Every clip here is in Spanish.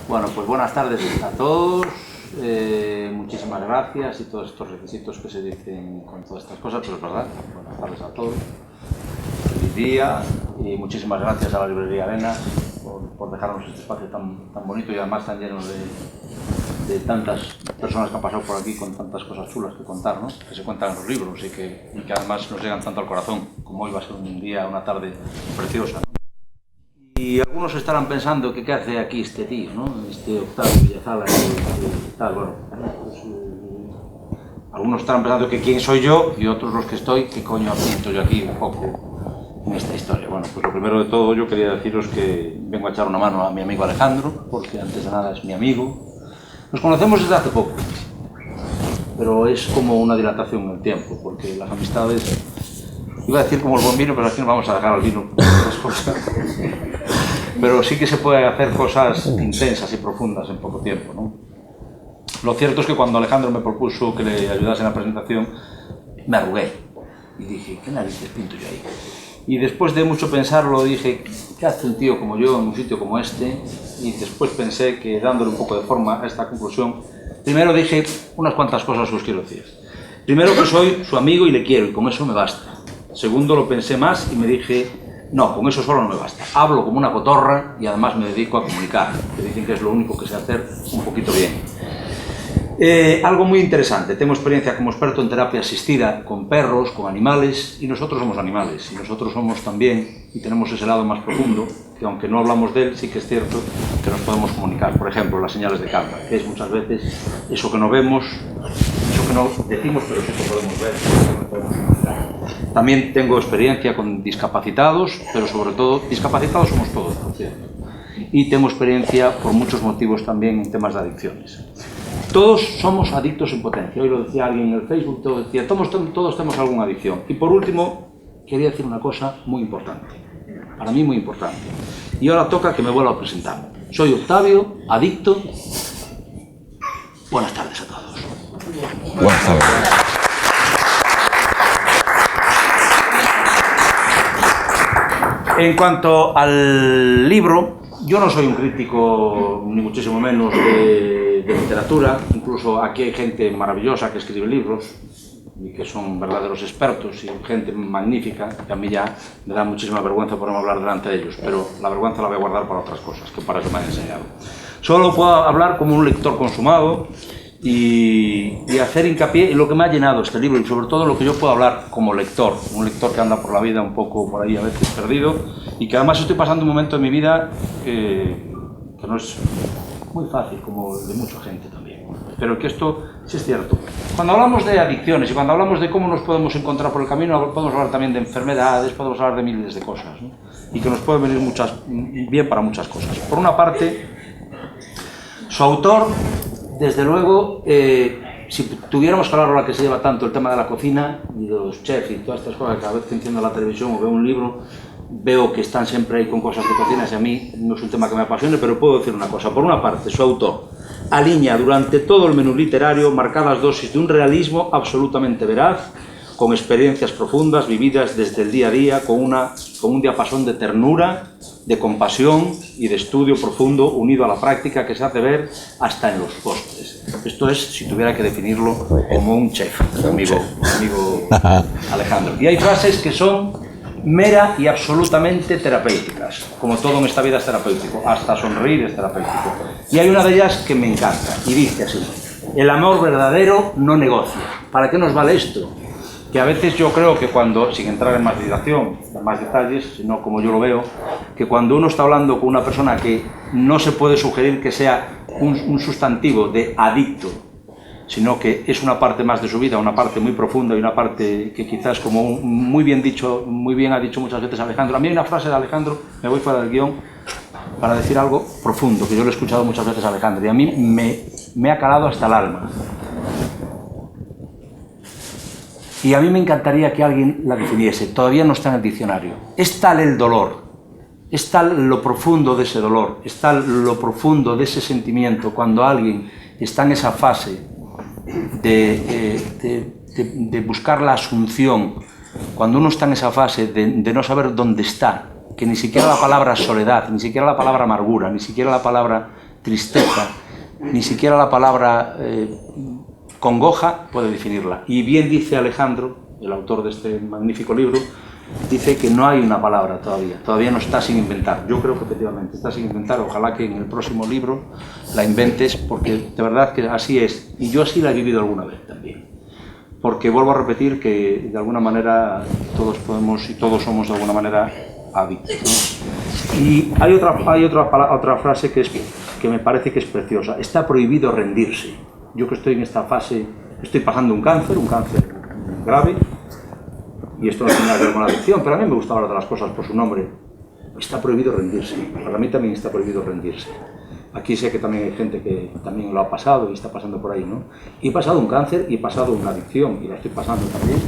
Bueno, pues buenas tardes a todos, muchísimas gracias y todos estos requisitos que se dicen con todas estas cosas, pero es verdad, buenas tardes a todos, feliz día y muchísimas gracias a la Librería Arenas por dejarnos este espacio tan bonito y además tan lleno de tantas personas que han pasado por aquí con tantas cosas chulas que contar, ¿no? Que se cuentan en los libros y que además nos llegan tanto al corazón, como hoy va a ser un día, una tarde preciosa, ¿no? Y algunos estarán pensando que qué hace aquí este tío, ¿no? Este Octavio Villazala y tal, bueno, pues, algunos estarán pensando que quién soy yo y otros los que estoy, qué coño pinto yo aquí un poco en esta historia. Bueno, pues lo primero de todo yo quería deciros que vengo a echar una mano a mi amigo Alejandro, porque antes de nada es mi amigo. Nos conocemos desde hace poco, pero es como una dilatación en el tiempo, porque las amistades, iba a decir como el buen vino, pero aquí nos vamos a dejar al vino por otras cosas. Pero sí que se puede hacer cosas intensas y profundas en poco tiempo, ¿no? Lo cierto es que cuando Alejandro me propuso que le ayudase en la presentación, me arrugué y dije, ¿qué narices pinto yo ahí? Y después de mucho pensarlo dije, ¿qué hace un tío como yo en un sitio como este? Y después pensé que dándole un poco de forma a esta conclusión, primero dije unas cuantas cosas que os quiero decir. Primero que soy su amigo y le quiero y con eso me basta. Segundo, lo pensé más y me dije, no, con eso solo no me basta. Hablo como una cotorra y además me dedico a comunicar, que dicen que es lo único que sé hacer un poquito bien. Algo muy interesante, tengo experiencia como experto en terapia asistida con perros, con animales, y nosotros somos animales, y nosotros somos también, y tenemos ese lado más profundo, que aunque no hablamos de él, sí que es cierto que nos podemos comunicar. Por ejemplo, las señales de calma, que es muchas veces eso que no vemos, eso que no decimos, pero sí que podemos ver, que podemos comunicar. También tengo experiencia con discapacitados, pero sobre todo, discapacitados somos todos, por cierto. Y tengo experiencia por muchos motivos también en temas de adicciones. Todos somos adictos en potencia. Hoy lo decía alguien en el Facebook, todo decía, todos tenemos alguna adicción. Y por último, quería decir una cosa muy importante, para mí muy importante. Y ahora toca que me vuelva a presentar. Soy Octavio, adicto. Buenas tardes a todos. Buenas tardes. En cuanto al libro, yo no soy un crítico, ni muchísimo menos, de literatura. Incluso aquí hay gente maravillosa que escribe libros y que son verdaderos expertos y gente magnífica, que a mí ya me da muchísima vergüenza por no hablar delante de ellos, pero la vergüenza la voy a guardar para otras cosas, que para eso me han enseñado. Solo puedo hablar como un lector consumado y hacer hincapié en lo que me ha llenado este libro y sobre todo lo que yo puedo hablar como lector, un lector que anda por la vida un poco por ahí a veces perdido y que además estoy pasando un momento en mi vida que no es muy fácil, como de mucha gente también, pero que esto sí es cierto. Cuando hablamos de adicciones y cuando hablamos de cómo nos podemos encontrar por el camino, podemos hablar también de enfermedades, podemos hablar de miles de cosas, ¿no? Y que nos pueden venir bien para muchas cosas. Por una parte, su autor, desde luego, si tuviéramos que hablar ahora que se lleva tanto el tema de la cocina y de los chefs y todas estas cosas, que cada vez que enciendo la televisión o veo un libro, veo que están siempre ahí con cosas de cocina y a mí no es un tema que me apasione, pero puedo decir una cosa. Por una parte, su autor alinea durante todo el menú literario marcadas dosis de un realismo absolutamente veraz, con experiencias profundas vividas desde el día a día, con un diapasón de ternura, de compasión y de estudio profundo unido a la práctica que se hace ver hasta en los postres. Esto es, si tuviera que definirlo, como un chef, amigo Alejandro. Y hay frases que son mera y absolutamente terapéuticas, como todo en esta vida es terapéutico, hasta sonreír es terapéutico. Y hay una de ellas que me encanta, y dice así: el amor verdadero no negocia. ¿Para qué nos vale esto? Que a veces yo creo que cuando, sin entrar en más dilación, en más detalles, sino como yo lo veo, que cuando uno está hablando con una persona que no se puede sugerir que sea un sustantivo de adicto, sino que es una parte más de su vida, una parte muy profunda y una parte que quizás, como muy bien ha dicho muchas veces Alejandro. A mí hay una frase de Alejandro, me voy fuera del guión, para decir algo profundo, que yo lo he escuchado muchas veces a Alejandro, y a mí me ha calado hasta el alma. Y a mí me encantaría que alguien la definiese, todavía no está en el diccionario. Es tal el dolor, es tal lo profundo de ese dolor, es tal lo profundo de ese sentimiento cuando alguien está en esa fase de buscar la asunción, cuando uno está en esa fase de no saber dónde está, que ni siquiera la palabra soledad, ni siquiera la palabra amargura, ni siquiera la palabra tristeza, ni siquiera la palabra congoja puede definirla. Y bien dice Alejandro, el autor de este magnífico libro, dice que no hay una palabra todavía no está sin inventar. Yo creo que efectivamente está sin inventar, ojalá que en el próximo libro la inventes, porque de verdad que así es, y yo así la he vivido alguna vez también. Porque vuelvo a repetir que de alguna manera todos podemos y todos somos de alguna manera adictos, ¿no? Y hay otra frase que me parece que es preciosa: está prohibido rendirse. Yo que estoy en esta fase, estoy pasando un cáncer grave, y esto no tiene nada que ver con la adicción, pero a mí me gusta hablar de las cosas por su nombre. Está prohibido rendirse, para mí también está prohibido rendirse. Aquí sé que también hay gente que también lo ha pasado y está pasando por ahí, ¿no? Y he pasado un cáncer y he pasado una adicción, y la estoy pasando también.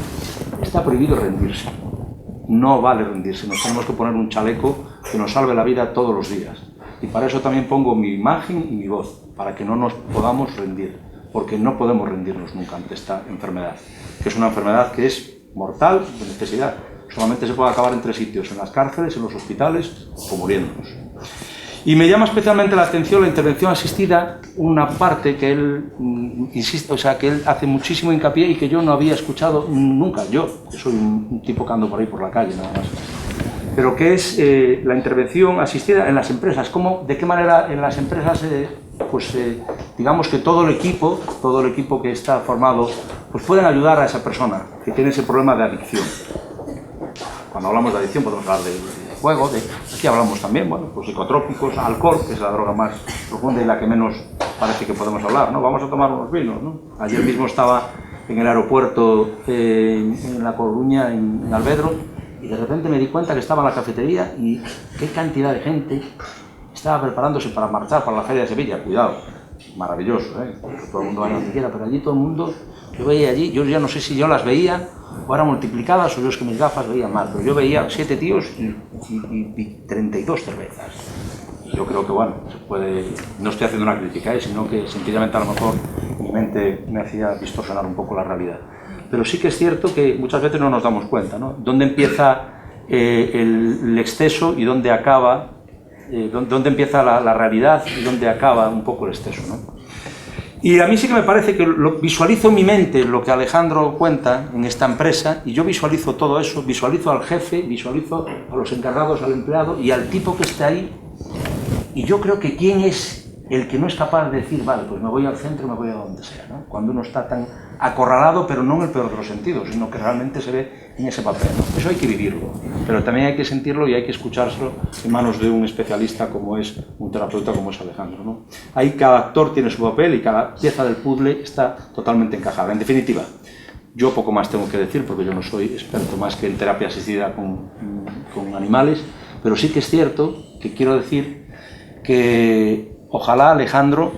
Está prohibido rendirse. No vale rendirse, nos tenemos que poner un chaleco que nos salve la vida todos los días. Y para eso también pongo mi imagen y mi voz, para que no nos podamos rendir, porque no podemos rendirnos nunca ante esta enfermedad, que es una enfermedad que es mortal, de necesidad. Solamente se puede acabar en 3 sitios: en las cárceles, en los hospitales o muriéndonos. Y me llama especialmente la atención la intervención asistida, una parte que él insiste, o sea, que él hace muchísimo hincapié y que yo no había escuchado nunca, yo, que soy un tipo que ando por ahí por la calle nada más, pero que es la intervención asistida en las empresas. ¿Cómo, de qué manera en las empresas, digamos que todo el equipo que está formado, pues pueden ayudar a esa persona que tiene ese problema de adicción? Cuando hablamos de adicción podemos hablar de juego, aquí hablamos también, bueno, pues psicotrópicos, alcohol, que es la droga más profunda y la que menos parece que podemos hablar, ¿no? Vamos a tomar unos vinos, ¿no? Ayer mismo estaba en el aeropuerto en La Coruña, en Alvedro, y de repente me di cuenta que estaba en la cafetería y qué cantidad de gente estaba preparándose para marchar para la Feria de Sevilla. Cuidado, maravilloso, ¿eh? Todo el mundo vaya donde quiera, pero allí todo el mundo, yo veía allí, yo ya no sé si yo las veía o eran multiplicadas o yo es que mis gafas veían mal, pero yo veía 7 tíos y 32 cervezas. Y yo creo que, bueno, se puede, no estoy haciendo una crítica, sino que sencillamente a lo mejor mi mente me hacía distorsionar un poco la realidad. Pero sí que es cierto que muchas veces no nos damos cuenta, ¿no? Dónde empieza el exceso y dónde acaba, dónde empieza la realidad y dónde acaba un poco el exceso, ¿no? Y a mí sí que me parece que visualizo en mi mente lo que Alejandro cuenta en esta empresa, y yo visualizo todo eso, visualizo al jefe, visualizo a los encargados, al empleado y al tipo que está ahí, y yo creo que quién es el que no es capaz de decir, vale, pues me voy al centro, me voy a donde sea, ¿no? Cuando uno está tan acorralado, pero no en el peor de los sentidos, sino que realmente se ve en ese papel, ¿no? Eso hay que vivirlo, pero también hay que sentirlo y hay que escuchárselo en manos de un especialista como es un terapeuta como es Alejandro, ¿no? Ahí cada actor tiene su papel y cada pieza del puzzle está totalmente encajada. En definitiva, yo poco más tengo que decir porque yo no soy experto más que en terapia asistida con animales, pero sí que es cierto que quiero decir que ojalá, Alejandro,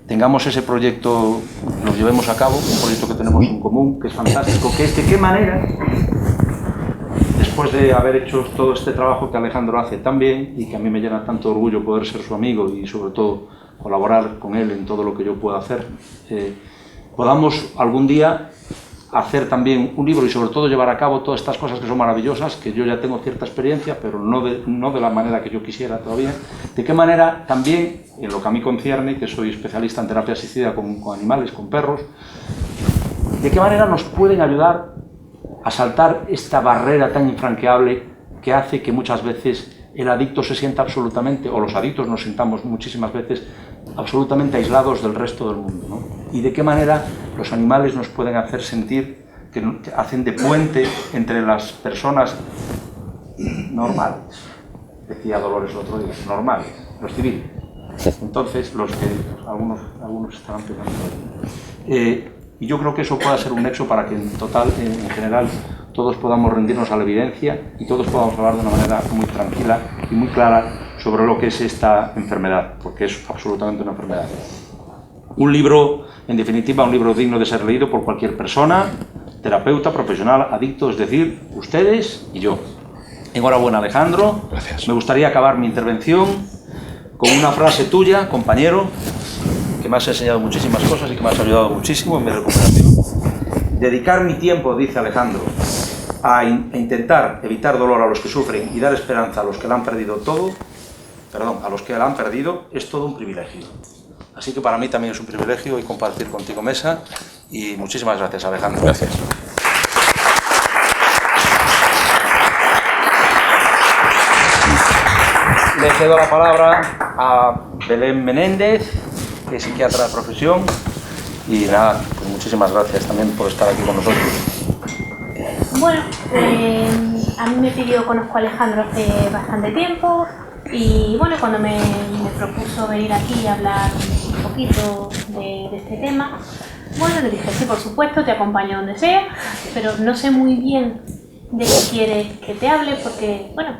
tengamos ese proyecto, lo llevemos a cabo, un proyecto que tenemos en común, que es fantástico, que es de qué manera, después de haber hecho todo este trabajo que Alejandro hace tan bien y que a mí me llena tanto orgullo poder ser su amigo y sobre todo colaborar con él en todo lo que yo pueda hacer, podamos algún día hacer también un libro y sobre todo llevar a cabo todas estas cosas que son maravillosas, que yo ya tengo cierta experiencia, pero no de la manera que yo quisiera todavía. De qué manera también, en lo que a mí concierne, que soy especialista en terapia asistida con animales, con perros, de qué manera nos pueden ayudar a saltar esta barrera tan infranqueable que hace que muchas veces el adicto se sienta absolutamente, o los adictos nos sintamos muchísimas veces absolutamente aislados del resto del mundo, ¿no? Y de qué manera los animales nos pueden hacer sentir que hacen de puente entre las personas normales, decía Dolores el otro día, normales, los civiles. Entonces, los que algunos estarán pensando. Y yo creo que eso pueda ser un nexo para que en general, todos podamos rendirnos a la evidencia y todos podamos hablar de una manera muy tranquila y muy clara sobre lo que es esta enfermedad, porque es absolutamente una enfermedad. Un libro, en definitiva, un libro digno de ser leído por cualquier persona, terapeuta, profesional, adicto, es decir, ustedes y yo. Enhorabuena, Alejandro. Gracias. Me gustaría acabar mi intervención con una frase tuya, compañero, que me has enseñado muchísimas cosas y que me has ayudado muchísimo en mi recuperación. Dedicar mi tiempo, dice Alejandro, a intentar evitar dolor a los que sufren y dar esperanza a los que lo han perdido todo, a los que la han perdido, es todo un privilegio. Así que para mí también es un privilegio hoy compartir contigo mesa y muchísimas gracias, Alejandro. Gracias. Le cedo la palabra a Belén Menéndez, que es psiquiatra de profesión, y nada, pues muchísimas gracias también por estar aquí con nosotros. Bueno, a mí me pidió, conozco a Alejandro hace bastante tiempo y bueno, cuando me propuso venir aquí a hablar un poquito de este tema, bueno, le dije, sí, por supuesto, te acompaño donde sea, pero no sé muy bien de qué quieres que te hable porque, bueno,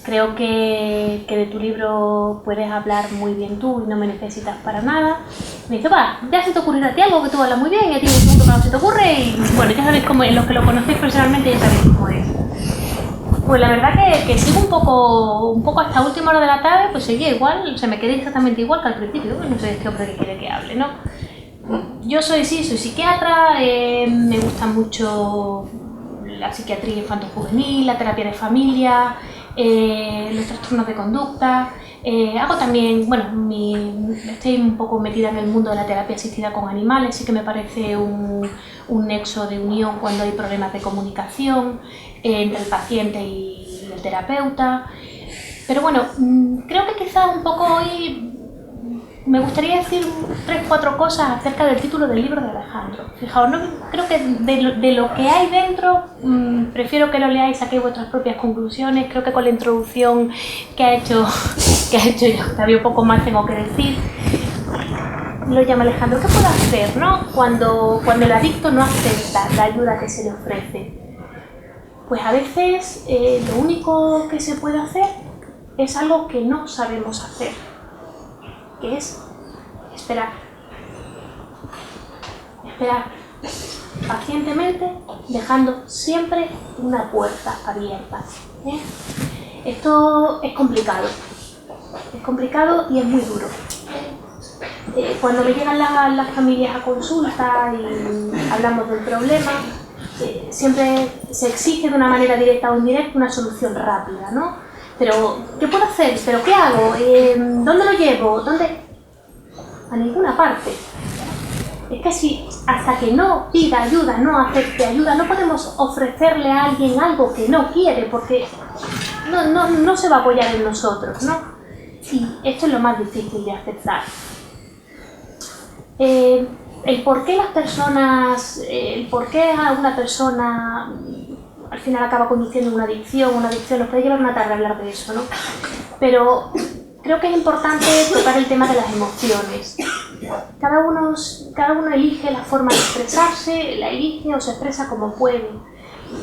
creo que de tu libro puedes hablar muy bien tú y no me necesitas para nada. Me dice, va, ya se te ocurrirá a ti algo que tú hablas muy bien y a ti un punto que no se te ocurre y bueno, ya sabéis cómo es, los que lo conocéis personalmente ya sabéis cómo es. Pues la verdad que sigo un poco hasta última hora de la tarde, pues seguía igual, se me quedé exactamente igual que al principio, no sé este hombre que quiere que hable, ¿no? Yo soy psiquiatra, me gusta mucho la psiquiatría infanto-juvenil, la terapia de familia, los trastornos de conducta. Hago también, bueno, estoy un poco metida en el mundo de la terapia asistida con animales, sí que me parece un nexo de unión cuando hay problemas de comunicación entre el paciente y el terapeuta. Pero bueno, creo que quizás un poco hoy me gustaría decir 3-4 cosas acerca del título del libro de Alejandro. Fijaos, no, creo que de lo que hay dentro, prefiero que lo leáis, saquéis vuestras propias conclusiones. Creo que con la introducción que ha hecho yo, todavía poco más tengo que decir. Lo llama Alejandro, ¿qué puedo hacer, no? Cuando el adicto no acepta la ayuda que se le ofrece. Pues a veces lo único que se puede hacer es algo que no sabemos hacer, que es esperar. Esperar pacientemente, dejando siempre una puerta abierta. Esto es complicado y es muy duro. Cuando me llegan las familias a consulta y hablamos del problema, siempre se exige de una manera directa o indirecta una solución rápida, ¿no? Pero, ¿qué puedo hacer? ¿Pero qué hago? ¿Dónde lo llevo? ¿Dónde? A ninguna parte. Es que si hasta que no pida ayuda, no acepte ayuda, no podemos ofrecerle a alguien algo que no quiere, porque no se va a apoyar en nosotros, ¿no? Y esto es lo más difícil de aceptar. El por qué a una persona al final acaba conduciendo una adicción nos puede llevar una tarde a hablar de eso, ¿no? Pero creo que es importante tocar el tema de las emociones. Cada uno elige la forma de expresarse, la elige o se expresa como puede.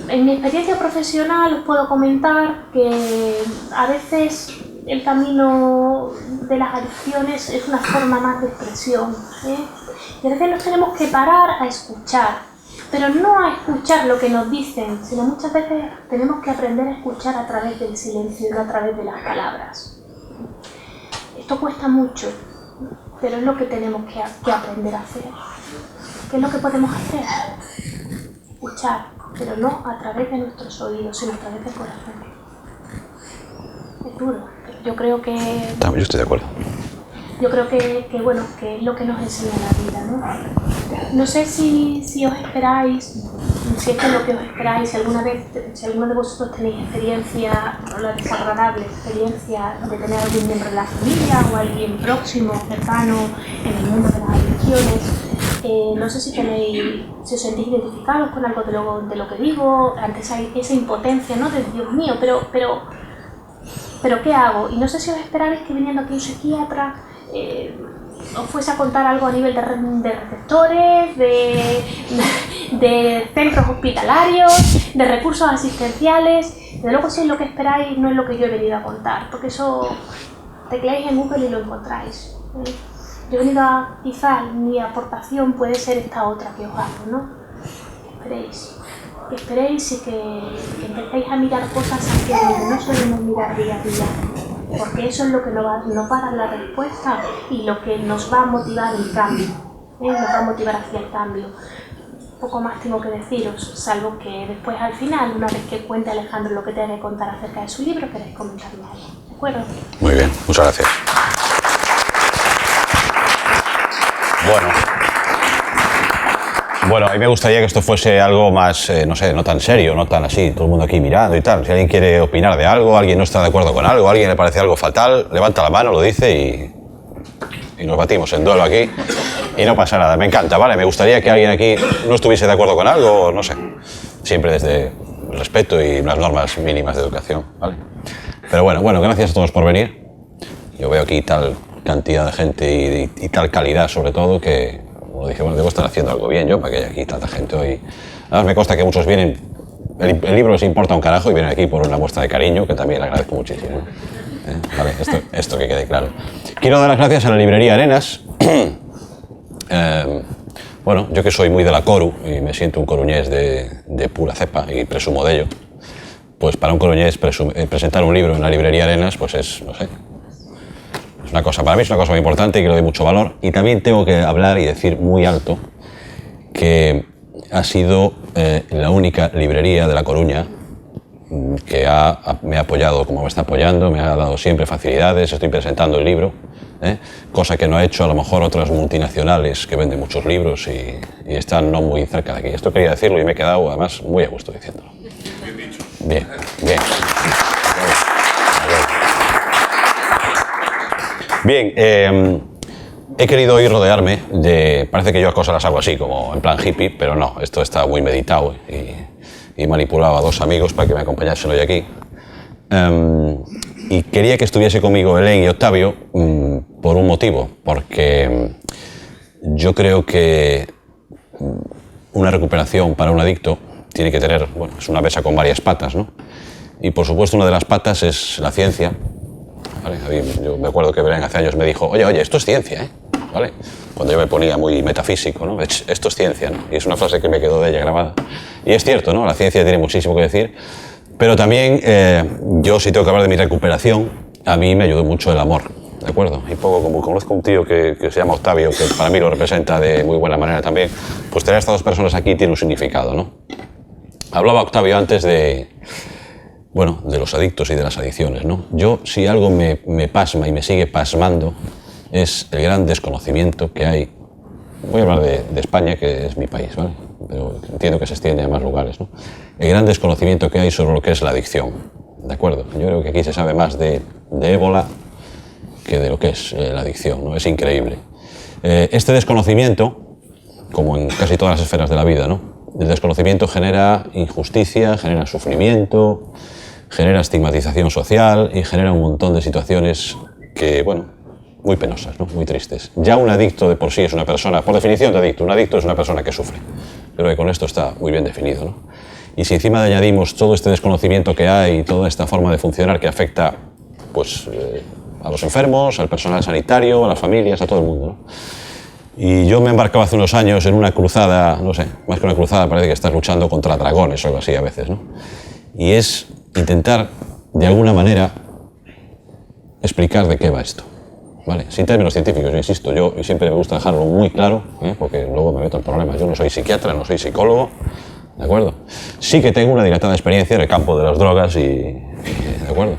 En mi experiencia profesional os puedo comentar que a veces el camino de las adicciones es una forma más de expresión, y a veces nos tenemos que parar a escuchar, pero no a escuchar lo que nos dicen, sino muchas veces tenemos que aprender a escuchar a través del silencio y no a través de las palabras. Esto cuesta mucho, pero es lo que tenemos que aprender a hacer. ¿Qué es lo que podemos hacer? Escuchar, pero no a través de nuestros oídos, sino a través del corazón. Es duro, pero yo creo que... Yo estoy de acuerdo. Yo creo que bueno, que es lo que nos enseña la vida, ¿no? No sé si os esperáis, si esto es lo que os esperáis, si alguno de vosotros tenéis experiencia, no la desagradable experiencia de tener algún miembro de la familia o alguien próximo, cercano, en el mundo de las adicciones. No sé si os sentís identificados con algo de lo que digo, ante esa impotencia, ¿no? De Dios mío, pero ¿qué hago? Y no sé si os esperáis que viniendo aquí un psiquiatra os fuese a contar algo a nivel de receptores, de centros hospitalarios, de recursos asistenciales. Desde luego, si es lo que esperáis, no es lo que yo he venido a contar, porque eso tecleáis en Google y lo encontráis. Yo he venido quizás mi aportación puede ser esta otra que os hago, ¿no? Que esperéis y que empecéis a mirar cosas hacia donde no solemos mirar día a día, porque eso es lo que nos va a dar la respuesta y lo que nos va a motivar el cambio, nos va a motivar hacia el cambio. Poco más tengo que deciros, salvo que después al final, una vez que cuente Alejandro lo que tenga que contar acerca de su libro, queréis comentarme algo. acuerdo. Muy bien, muchas gracias. Bueno, a mí me gustaría que esto fuese algo más, no sé, no tan serio, no tan así, todo el mundo aquí mirando y tal. Si alguien quiere opinar de algo, alguien no está de acuerdo con algo, a alguien le parece algo fatal, levanta la mano, lo dice y nos batimos en duelo aquí y no pasa nada. Me encanta, ¿vale? Me gustaría que alguien aquí no estuviese de acuerdo con algo, no sé, siempre desde el respeto y unas normas mínimas de educación, ¿vale? Pero bueno, gracias a todos por venir. Yo veo aquí tal cantidad de gente y tal calidad sobre todo que, como dije, bueno, debo estar haciendo algo bien yo para que haya aquí tanta gente hoy. Además me consta que muchos vienen, el libro les importa un carajo y vienen aquí por una muestra de cariño que también le agradezco muchísimo. Vale, esto que quede claro. Quiero dar las gracias a la librería Arenas. Bueno, yo que soy muy de la Coru y me siento un coruñés de pura cepa y presumo de ello, pues para un coruñés presentar un libro en la librería Arenas, pues es, no sé, es una cosa, para mí es una cosa muy importante y que le doy mucho valor. Y también tengo que hablar y decir muy alto que ha sido la única librería de La Coruña que me ha apoyado como me está apoyando, me ha dado siempre facilidades, estoy presentando el libro, cosa que no ha hecho a lo mejor otras multinacionales que venden muchos libros y están no muy cerca de aquí. Esto quería decirlo y me he quedado además muy a gusto diciéndolo. Bien dicho. Bien. Bien, he querido hoy rodearme de... Parece que yo las cosas las hago así, como en plan hippie, pero no, esto está muy meditado y manipulado a dos amigos para que me acompañasen hoy aquí. Y quería que estuviese conmigo Helen y Octavio por un motivo, porque yo creo que una recuperación para un adicto tiene que tener, bueno, es una mesa con varias patas, ¿no? Y por supuesto una de las patas es la ciencia. ¿Vale? Yo me acuerdo que Belén hace años me dijo, oye, esto es ciencia, ¿eh? ¿Vale? Cuando yo me ponía muy metafísico, ¿no? Esto es ciencia, ¿no? Y es una frase que me quedó de ella grabada. Y es cierto, ¿no? La ciencia tiene muchísimo que decir, pero también yo si tengo que hablar de mi recuperación, a mí me ayudó mucho el amor, ¿de acuerdo? Y poco como conozco a un tío que se llama Octavio, que para mí lo representa de muy buena manera también, pues tener a estas dos personas aquí tiene un significado, ¿no? Hablaba Octavio antes de los adictos y de las adicciones, ¿no? Yo, si algo me pasma y me sigue pasmando, es el gran desconocimiento que hay. Voy a hablar de España, que es mi país, ¿vale? Pero entiendo que se extiende a más lugares, ¿no? El gran desconocimiento que hay sobre lo que es la adicción, ¿de acuerdo? Yo creo que aquí se sabe más de ébola que de lo que es la adicción, ¿no? Es increíble. Este desconocimiento, como en casi todas las esferas de la vida, ¿no? El desconocimiento genera injusticia, genera sufrimiento, genera estigmatización social y genera un montón de situaciones que, bueno, muy penosas, ¿no? Muy tristes. Ya un adicto de por sí es una persona, por definición de adicto, un adicto es una persona que sufre. Creo que con esto está muy bien definido, ¿no? Y si encima le añadimos todo este desconocimiento que hay y toda esta forma de funcionar que afecta, pues, a los enfermos, al personal sanitario, a las familias, a todo el mundo, ¿no? Y yo me embarcaba hace unos años en una cruzada, no sé, más que una cruzada, parece que estás luchando contra dragones o algo así a veces, ¿no? Y es intentar, de alguna manera, explicar de qué va esto, ¿vale? Sin términos científicos, yo insisto, yo siempre me gusta dejarlo muy claro, porque luego me meto en problemas. Yo no soy psiquiatra, no soy psicólogo, ¿de acuerdo? Sí que tengo una dilatada experiencia en el campo de las drogas ¿de acuerdo?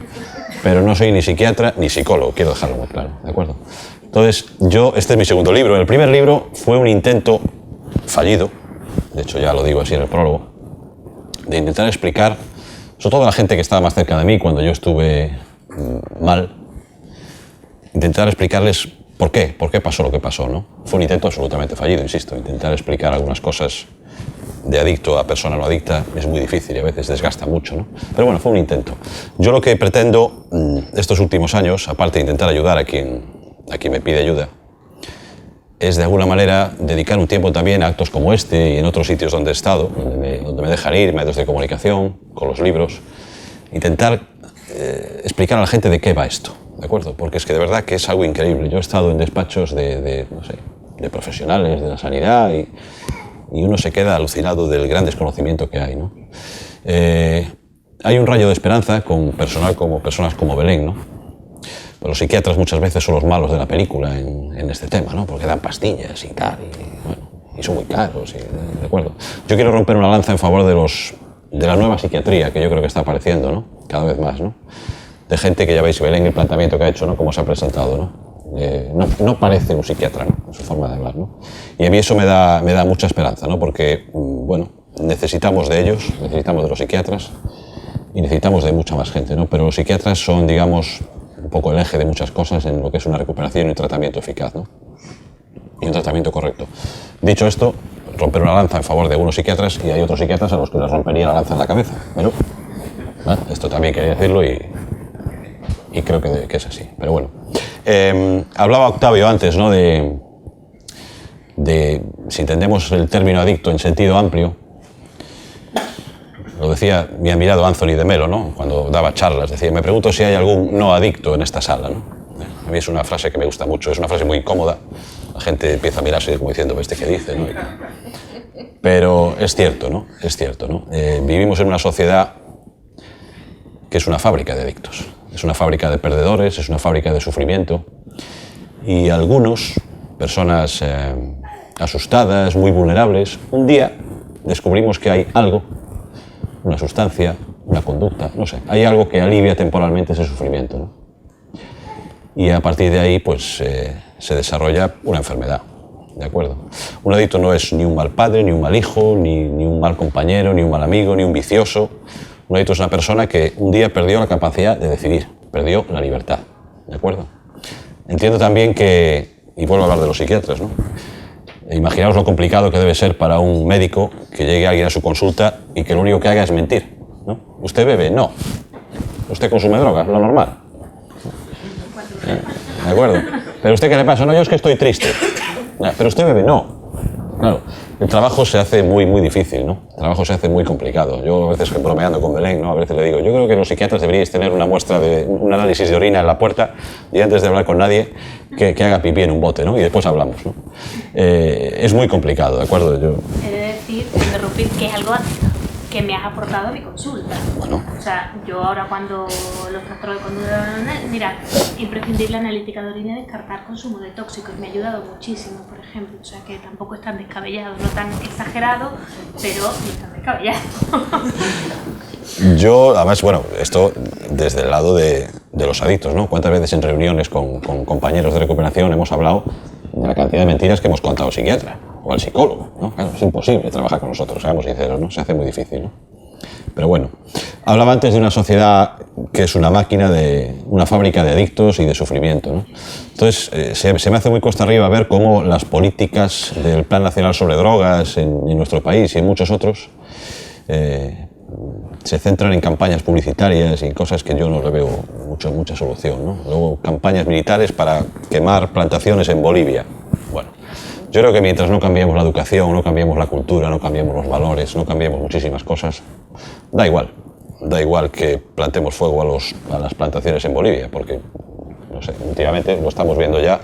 Pero no soy ni psiquiatra ni psicólogo, quiero dejarlo muy claro, ¿de acuerdo? Entonces, este es mi segundo libro. El primer libro fue un intento fallido, de hecho ya lo digo así en el prólogo, de intentar explicar, sobre todo a la gente que estaba más cerca de mí cuando yo estuve mal, intentar explicarles por qué pasó lo que pasó, ¿no? Fue un intento absolutamente fallido, insisto. Intentar explicar algunas cosas de adicto a persona no adicta es muy difícil y a veces desgasta mucho, ¿no? Pero bueno, fue un intento. Yo lo que pretendo estos últimos años, aparte de intentar ayudar a quien me pide ayuda, es de alguna manera dedicar un tiempo también a actos como este y en otros sitios donde he estado, donde me dejan ir, medios de comunicación, con los libros, intentar explicar a la gente de qué va esto, ¿de acuerdo? Porque es que de verdad que es algo increíble. Yo he estado en despachos de profesionales de la sanidad y uno se queda alucinado del gran desconocimiento que hay, ¿no? Hay un rayo de esperanza con personas como Belén, ¿no? Los psiquiatras muchas veces son los malos de la película en este tema, ¿no? Porque dan pastillas y tal, y son muy caros, ¿de acuerdo? Yo quiero romper una lanza en favor de la nueva psiquiatría que yo creo que está apareciendo, ¿no? Cada vez más, ¿no? de gente que ya veis, Belén, el planteamiento que ha hecho, ¿no? Cómo se ha presentado, ¿no? No parece un psiquiatra, ¿no? En su forma de hablar, ¿no? Y a mí eso me da mucha esperanza, ¿no? Porque, bueno, necesitamos de ellos, necesitamos de los psiquiatras y necesitamos de mucha más gente, ¿no? Pero los psiquiatras son, digamos, un poco el eje de muchas cosas en lo que es una recuperación y un tratamiento eficaz, ¿no? Y un tratamiento correcto. Dicho esto, romper una lanza en favor de unos psiquiatras, y hay otros psiquiatras a los que les rompería la lanza en la cabeza, pero esto también quería decirlo y creo que es así, pero bueno. Hablaba Octavio antes, ¿no? de si entendemos el término adicto en sentido amplio, lo decía mi admirado Anthony de Melo, ¿no? Cuando daba charlas, decía, me pregunto si hay algún no adicto en esta sala, ¿no? A mí es una frase que me gusta mucho, es una frase muy cómoda, la gente empieza a mirarse como diciendo, ¿este qué dice? ¿No? Pero es cierto, ¿no? Es cierto, ¿no? Vivimos en una sociedad que es una fábrica de adictos, es una fábrica de perdedores, es una fábrica de sufrimiento, y algunos, personas asustadas, muy vulnerables, un día descubrimos que hay algo, una sustancia, una conducta, no sé, hay algo que alivia temporalmente ese sufrimiento, ¿no? Y a partir de ahí, pues, se desarrolla una enfermedad, ¿de acuerdo? Un adicto no es ni un mal padre, ni un mal hijo, ni un mal compañero, ni un mal amigo, ni un vicioso. Un adicto es una persona que un día perdió la capacidad de decidir, perdió la libertad, ¿de acuerdo? Entiendo también que, y vuelvo a hablar de los psiquiatras, ¿no? Imaginaos lo complicado que debe ser para un médico que llegue alguien a su consulta y que lo único que haga es mentir, ¿no? ¿Usted bebe? No. ¿Usted consume drogas? Lo normal. ¿De acuerdo? ¿Pero usted qué le pasa? No, yo es que estoy triste. ¿Pero usted bebe? No. Claro, el trabajo se hace muy, muy difícil, ¿no? El trabajo se hace muy complicado. Yo a veces, bromeando con Belén, ¿no? A veces le digo, yo creo que los psiquiatras deberíais tener una muestra de un análisis de orina en la puerta y antes de hablar con nadie que haga pipí en un bote, ¿no? Y después hablamos, ¿no? Es muy complicado, ¿de acuerdo? Yo... He de decir, interrumpir, que es algo que me has aportado a mi consulta. Bueno. O sea, yo ahora cuando los trastornos de conducta, mira, imprescindible analítica de orina y descartar consumo de tóxicos, me ha ayudado muchísimo, por ejemplo. O sea, que tampoco es tan descabellado, no tan exagerado, pero no es tan descabellado. Yo, además, bueno, esto desde el lado de los adictos, ¿no? ¿Cuántas veces en reuniones con compañeros de recuperación hemos hablado de la cantidad de mentiras que hemos contado al psiquiatra o al psicólogo, ¿no? Claro, es imposible trabajar con nosotros, seamos sinceros, ¿no? Se hace muy difícil, ¿no? Pero bueno, hablaba antes de una sociedad que es una máquina, una fábrica de adictos y de sufrimiento, ¿no? Entonces, se me hace muy cuesta arriba ver cómo las políticas del Plan Nacional sobre Drogas en nuestro país y en muchos otros se centran en campañas publicitarias y en cosas que yo no le veo mucha solución, ¿no? Luego, campañas militares para quemar plantaciones en Bolivia. Bueno, yo creo que mientras no cambiemos la educación, no cambiemos la cultura, no cambiemos los valores, no cambiemos muchísimas cosas, da igual que plantemos fuego a las plantaciones en Bolivia, porque, no sé, últimamente lo estamos viendo ya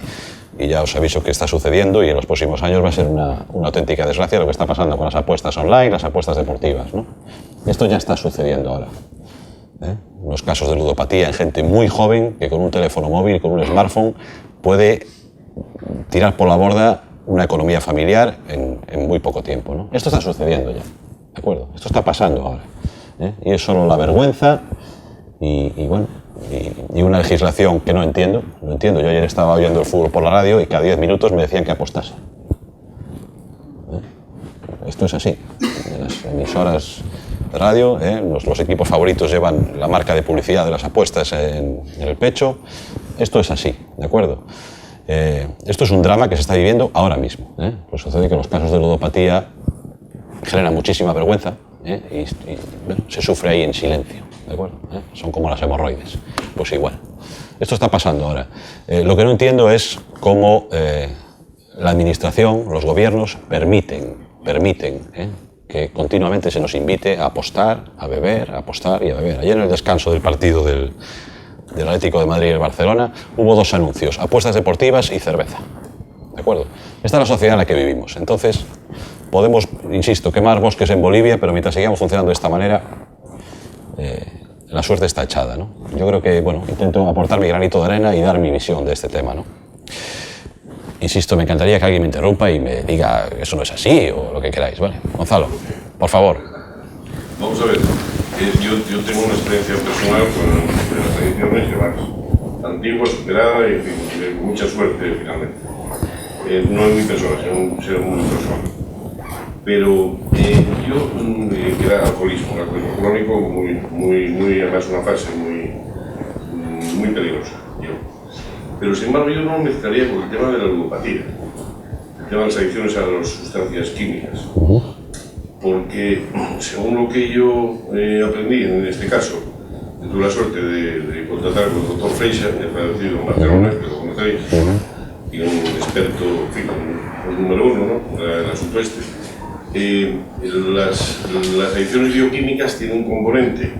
y ya os aviso que está sucediendo y en los próximos años va a ser una auténtica desgracia lo que está pasando con las apuestas online, las apuestas deportivas, ¿no? Esto ya está sucediendo ahora. Unos casos de ludopatía en gente muy joven que con un teléfono móvil, con un smartphone, puede tirar por la borda una economía familiar en muy poco tiempo, ¿no? Esto está sucediendo ya, ¿de acuerdo? Esto está pasando ahora. Y es solo la vergüenza y bueno, y una legislación que no entiendo. Yo ayer estaba oyendo el fútbol por la radio y cada 10 minutos me decían que apostase. Esto es así. En las emisoras de radio, los equipos favoritos llevan la marca de publicidad de las apuestas en el pecho. Esto es así, ¿de acuerdo? Esto es un drama que se está viviendo ahora mismo. Pues sucede que los casos de ludopatía generan muchísima vergüenza y bueno, se sufre ahí en silencio, ¿de acuerdo? Son como las hemorroides, pues igual. Esto está pasando ahora. Lo que no entiendo es cómo la administración, los gobiernos permiten que continuamente se nos invite a apostar, a beber, a apostar y a beber. Ayer en el descanso del partido del Atlético de Madrid y el Barcelona hubo 2 anuncios, apuestas deportivas y cerveza, ¿de acuerdo? Esta es la sociedad en la que vivimos. Entonces, podemos, insisto, quemar bosques en Bolivia, pero mientras sigamos funcionando de esta manera, la suerte está echada, ¿no? Yo creo que, bueno, intento aportar mi granito de arena y dar mi visión de este tema, ¿no? Insisto, me encantaría que alguien me interrumpa y me diga que eso no es así o lo que queráis, ¿vale? Gonzalo, por favor. Vamos a ver, yo tengo una experiencia personal con el adicciones llevadas. Antigua, superada y, en fin, con mucha suerte finalmente. No en mi persona, sino un ser muy personal. Pero yo, que era alcoholismo crónico, además una fase muy peligrosa. Pero sin embargo yo no mezclaría con el tema de la ludopatía, el tema de las adicciones a las sustancias químicas. Porque según lo que yo aprendí en este caso, tuve la suerte de contratar con el doctor Freixa, que ha fallecido en Barcelona, que lo conocéis, y un experto, en fin, un número uno, ¿no?, en el asunto este. Las adicciones bioquímicas tienen un componente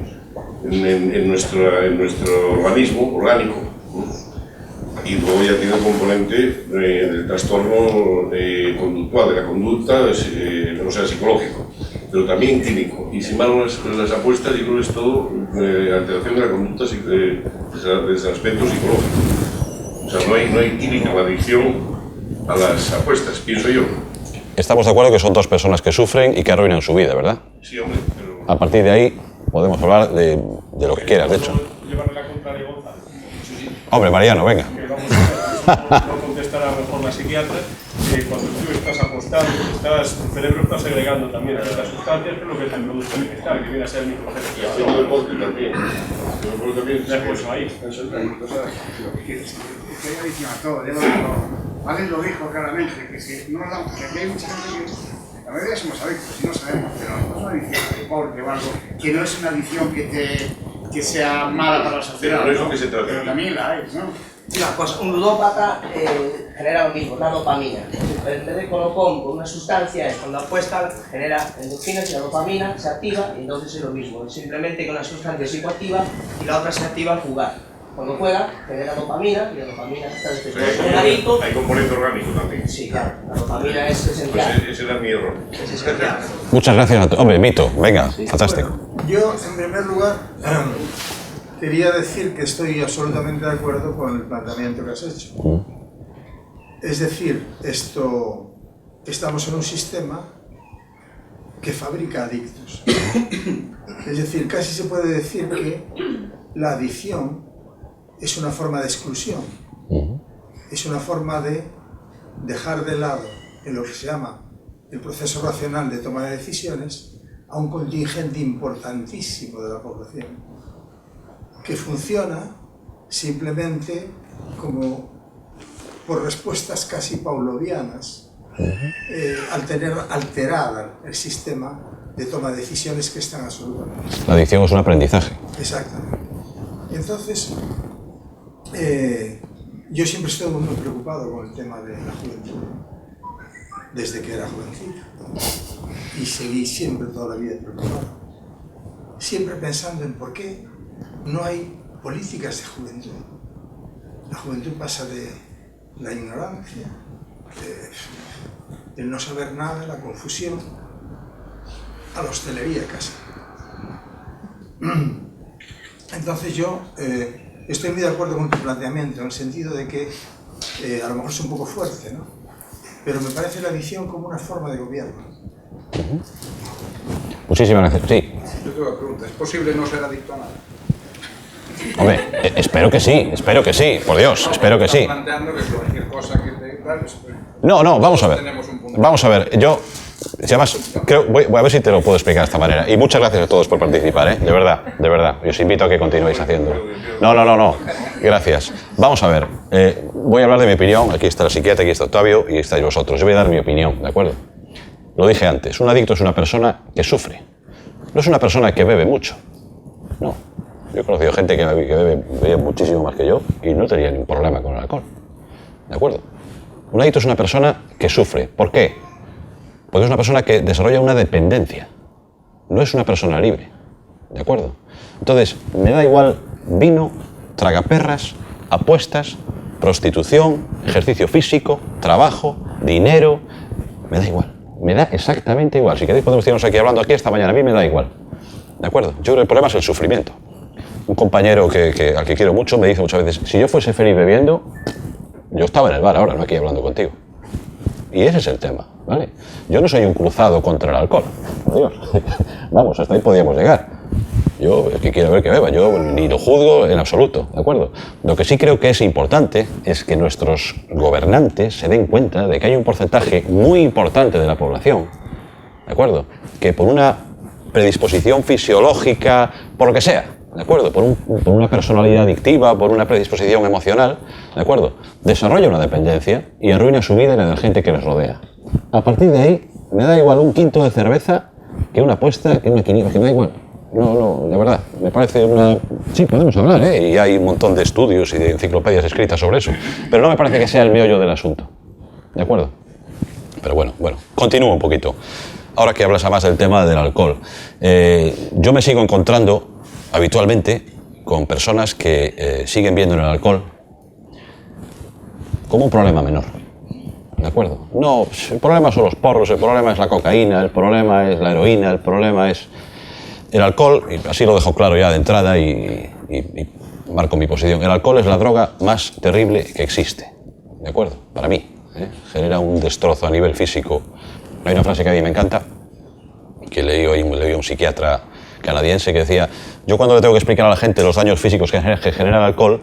en nuestro organismo orgánico, y luego ya tiene un componente del trastorno conductual, de la conducta, o sea, psicológico, pero también químico. Y sin embargo, las apuestas, yo creo que es todo alteración de la conducta desde el aspecto psicológico. O sea, no hay química en la adicción a las apuestas, pienso yo. Estamos de acuerdo que son dos personas que sufren y que arruinan su vida, ¿verdad? Sí, hombre, pero... A partir de ahí podemos hablar de lo que quieras, de hecho. Llevarle la contraria a Gonzalo. Hombre, Mariano, venga. Que vamos a ver, no contestará mejor la psiquiatra. Cuando tú estás acostado, tu cerebro está segregando también ciertas sustancias, que es lo que te produce el bienestar, que viene a ser el microcerebro. el deporte también. El deporte también. Eso ahí. Que hay adicción a todo, ya lo dijo. Valen lo dijo claramente, que si no nos damos, que aquí hay mucha gente que la mayoría somos adictos y no sabemos, pero no es una adicción de deporte o algo, que no es una adicción que sea mala para la sociedad, pero no es lo que se trata. Pero también la hay, ¿no? Una cosa, un ludópata genera lo mismo, la dopamina. En vez de colocón con una sustancia, es cuando apuesta, genera endorfinas y la dopamina se activa y entonces es lo mismo. Es simplemente que una sustancia psicoactiva y la otra se activa al jugar. Cuando juega, genera dopamina y la dopamina está despertando. Hay componente orgánico también. Sí, claro, la dopamina es esencial. Pues ese era mi error. Es esencial. Muchas gracias. Hombre, Mito, venga, fantástico. Bueno, yo, en primer lugar, quería decir que estoy absolutamente de acuerdo con el planteamiento que has hecho. Es decir, estamos en un sistema que fabrica adictos. Es decir, casi se puede decir que la adicción es una forma de exclusión. Es una forma de dejar de lado en lo que se llama el proceso racional de toma de decisiones a un contingente importantísimo de la población, que funciona simplemente como por respuestas casi pavlovianas, al tener alterada el sistema de toma de decisiones que están absolutamente. La adicción es un aprendizaje. Exactamente. Entonces, yo siempre estoy muy preocupado con el tema de la juventud, desde que era jovencito, y seguí siempre toda la vida preocupado, siempre pensando en por qué no hay políticas de juventud. La juventud pasa de la ignorancia, del no saber nada, la confusión, a la hostelería casi. Entonces yo estoy muy de acuerdo con tu planteamiento, en el sentido de que a lo mejor es un poco fuerte, ¿no? Pero me parece la adicción como una forma de gobierno. Muchísimas gracias. Sí. Yo tengo una pregunta, ¿es posible no ser adicto a nada? Hombre, espero que sí, por Dios, espero que sí. Estás planteando que cualquier cosa que te... No, vamos a ver. Tenemos un punto. Vamos a ver, yo... Además, voy a ver si te lo puedo explicar de esta manera. Y muchas gracias a todos por participar, de verdad. Y os invito a que continuéis haciéndolo. No. Gracias. Vamos a ver, voy a hablar de mi opinión. Aquí está la psiquiatra, aquí está Octavio y estáis vosotros. Yo voy a dar mi opinión, ¿de acuerdo? Lo dije antes, un adicto es una persona que sufre. No es una persona que bebe mucho. No. Yo he conocido gente que bebe muchísimo más que yo y no tenía ningún problema con el alcohol. ¿De acuerdo? Un adicto es una persona que sufre. ¿Por qué? Porque es una persona que desarrolla una dependencia. No es una persona libre. ¿De acuerdo? Entonces, me da igual vino, tragaperras, apuestas, prostitución, ejercicio físico, trabajo, dinero. Me da igual. Me da exactamente igual. Si queréis podemos irnos aquí hablando aquí esta mañana. A mí me da igual. ¿De acuerdo? Yo creo que el problema es el sufrimiento. Un compañero al que quiero mucho me dice muchas veces, si yo fuese feliz bebiendo, yo estaba en el bar ahora, no aquí hablando contigo. Y ese es el tema, ¿vale? Yo no soy un cruzado contra el alcohol, por Dios. Vamos, hasta ahí podíamos llegar. Yo Yo, el que quiera beber, que beba. Yo ni lo juzgo en absoluto, ¿de acuerdo? Lo que sí creo que es importante es que nuestros gobernantes se den cuenta de que hay un porcentaje muy importante de la población, ¿de acuerdo?, que por una predisposición fisiológica, por lo que sea, ¿de acuerdo?, por una personalidad adictiva, por una predisposición emocional, ¿de acuerdo?, desarrolla una dependencia y arruina su vida y la de la gente que les rodea. A partir de ahí, me da igual un quinto de cerveza que una apuesta, que una quiniela, que me da igual. No, de verdad, me parece una... Sí, podemos hablar, ¿eh? Y hay un montón de estudios y de enciclopedias escritas sobre eso, pero no me parece que sea el meollo del asunto, ¿de acuerdo? Pero bueno, continúo un poquito. Ahora que hablas más del tema del alcohol, yo me sigo encontrando habitualmente con personas que siguen viendo en el alcohol como un problema menor, ¿de acuerdo? No, el problema son los porros, el problema es la cocaína, el problema es la heroína, el problema es el alcohol, y así lo dejo claro ya de entrada y marco mi posición. El alcohol es la droga más terrible que existe, ¿de acuerdo? Para mí, genera un destrozo a nivel físico. Hay una frase que a mí me encanta, que leí a un psiquiatra canadiense que decía: yo cuando le tengo que explicar a la gente los daños físicos que genera el alcohol,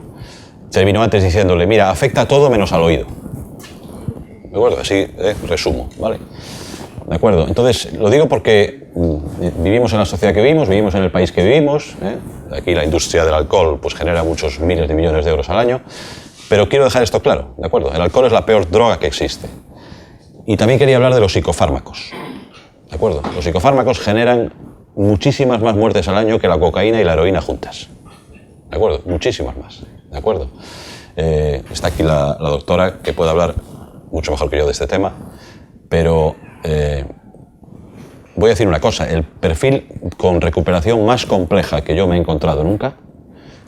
termino antes diciéndole, mira, afecta a todo menos al oído. ¿De acuerdo? Así resumo, ¿vale? ¿De acuerdo? Entonces, lo digo porque vivimos en la sociedad que vivimos en el país que vivimos, aquí la industria del alcohol pues genera muchos miles de millones de euros al año, pero quiero dejar esto claro, ¿de acuerdo? El alcohol es la peor droga que existe. Y también quería hablar de los psicofármacos, ¿de acuerdo? Los psicofármacos generan muchísimas más muertes al año que la cocaína y la heroína juntas, ¿de acuerdo? Muchísimas más, ¿de acuerdo? Está aquí la doctora, que puede hablar mucho mejor que yo de este tema, pero voy a decir una cosa: el perfil con recuperación más compleja que yo me he encontrado nunca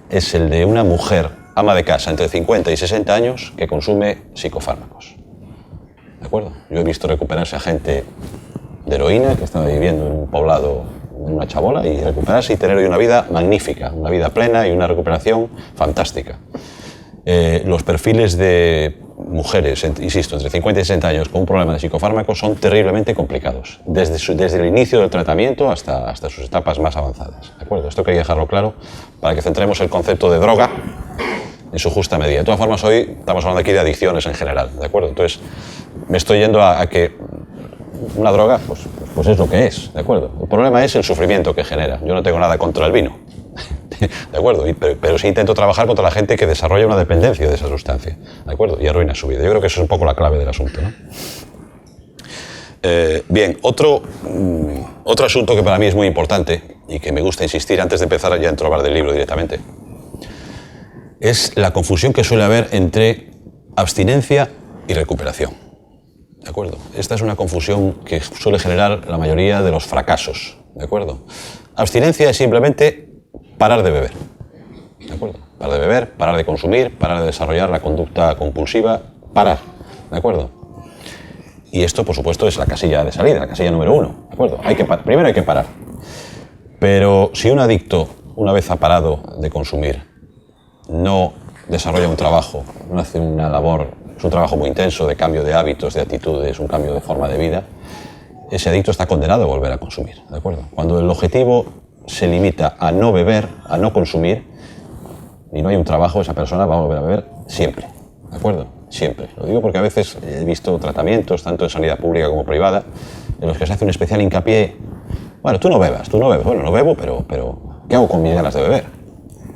es el de una mujer ama de casa entre 50 y 60 años que consume psicofármacos, ¿de acuerdo? Yo he visto recuperarse a gente de heroína que estaba viviendo en un poblado, en una chabola, y recuperarse y tener hoy una vida magnífica, una vida plena y una recuperación fantástica. Los perfiles de mujeres, insisto, entre 50 y 60 años con un problema de psicofármacos son terriblemente complicados, desde el inicio del tratamiento hasta sus etapas más avanzadas, ¿de acuerdo? Esto quería dejarlo claro para que centremos el concepto de droga en su justa medida. De todas formas, hoy estamos hablando aquí de adicciones en general, ¿de acuerdo? Entonces, me estoy yendo a que una droga pues es lo que es, ¿de acuerdo? El problema es el sufrimiento que genera. Yo no tengo nada contra el vino, ¿de acuerdo? Pero sí intento trabajar contra la gente que desarrolla una dependencia de esa sustancia, ¿de acuerdo? Y arruina su vida. Yo creo que eso es un poco la clave del asunto, ¿no? Bien, otro asunto que para mí es muy importante y que me gusta insistir antes de empezar ya a hablar del libro directamente, es la confusión que suele haber entre abstinencia y recuperación, ¿de acuerdo? Esta es una confusión que suele generar la mayoría de los fracasos, ¿de acuerdo? Abstinencia es simplemente parar de beber, ¿de acuerdo? Parar de beber, parar de consumir, parar de desarrollar la conducta compulsiva, parar, ¿de acuerdo? Y esto, por supuesto, es la casilla de salida, la casilla número 1, ¿de acuerdo? Primero hay que parar. Pero si un adicto, una vez ha parado de consumir, no desarrolla un trabajo, no hace una labor, es un trabajo muy intenso de cambio de hábitos, de actitudes, un cambio de forma de vida, ese adicto está condenado a volver a consumir, ¿de acuerdo? Cuando el objetivo se limita a no beber, a no consumir, y no hay un trabajo, esa persona va a volver a beber siempre, ¿de acuerdo? Siempre. Lo digo porque a veces he visto tratamientos, tanto en sanidad pública como privada, en los que se hace un especial hincapié. Bueno, tú no bebas. Bueno, no bebo, pero ¿qué hago con mis ganas de beber?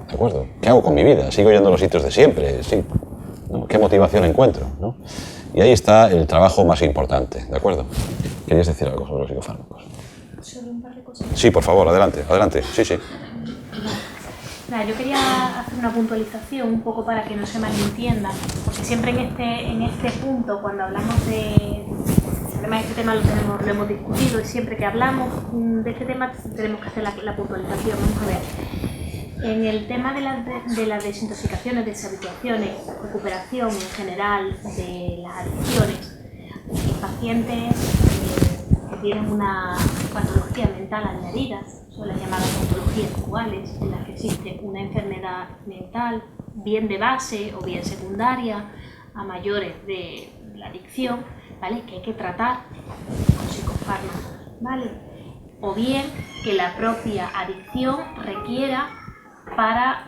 ¿De acuerdo? ¿Qué hago con mi vida? Sigo yendo a los sitios de siempre, sí. ¿No? ¿Qué motivación encuentro? ¿No? Y ahí está el trabajo más importante, ¿de acuerdo? ¿Querías decir algo sobre los psicofármacos? Solo un par de cosas. Sí, por favor, adelante, sí. Nada, yo quería hacer una puntualización un poco para que no se malentienda, porque siempre en este punto, cuando hablamos de... Además, este tema lo hemos discutido y siempre que hablamos de este tema tenemos que hacer la puntualización. Vamos a ver. En el tema de las desintoxicaciones, deshabituaciones, recuperación en general de las adicciones, pacientes que tienen una patología mental añadida, son las llamadas patologías duales, en las que existe una enfermedad mental, bien de base o bien secundaria, a mayores de la adicción, ¿vale? Que hay que tratar con psicofármacos, ¿vale? o bien que la propia adicción requiera para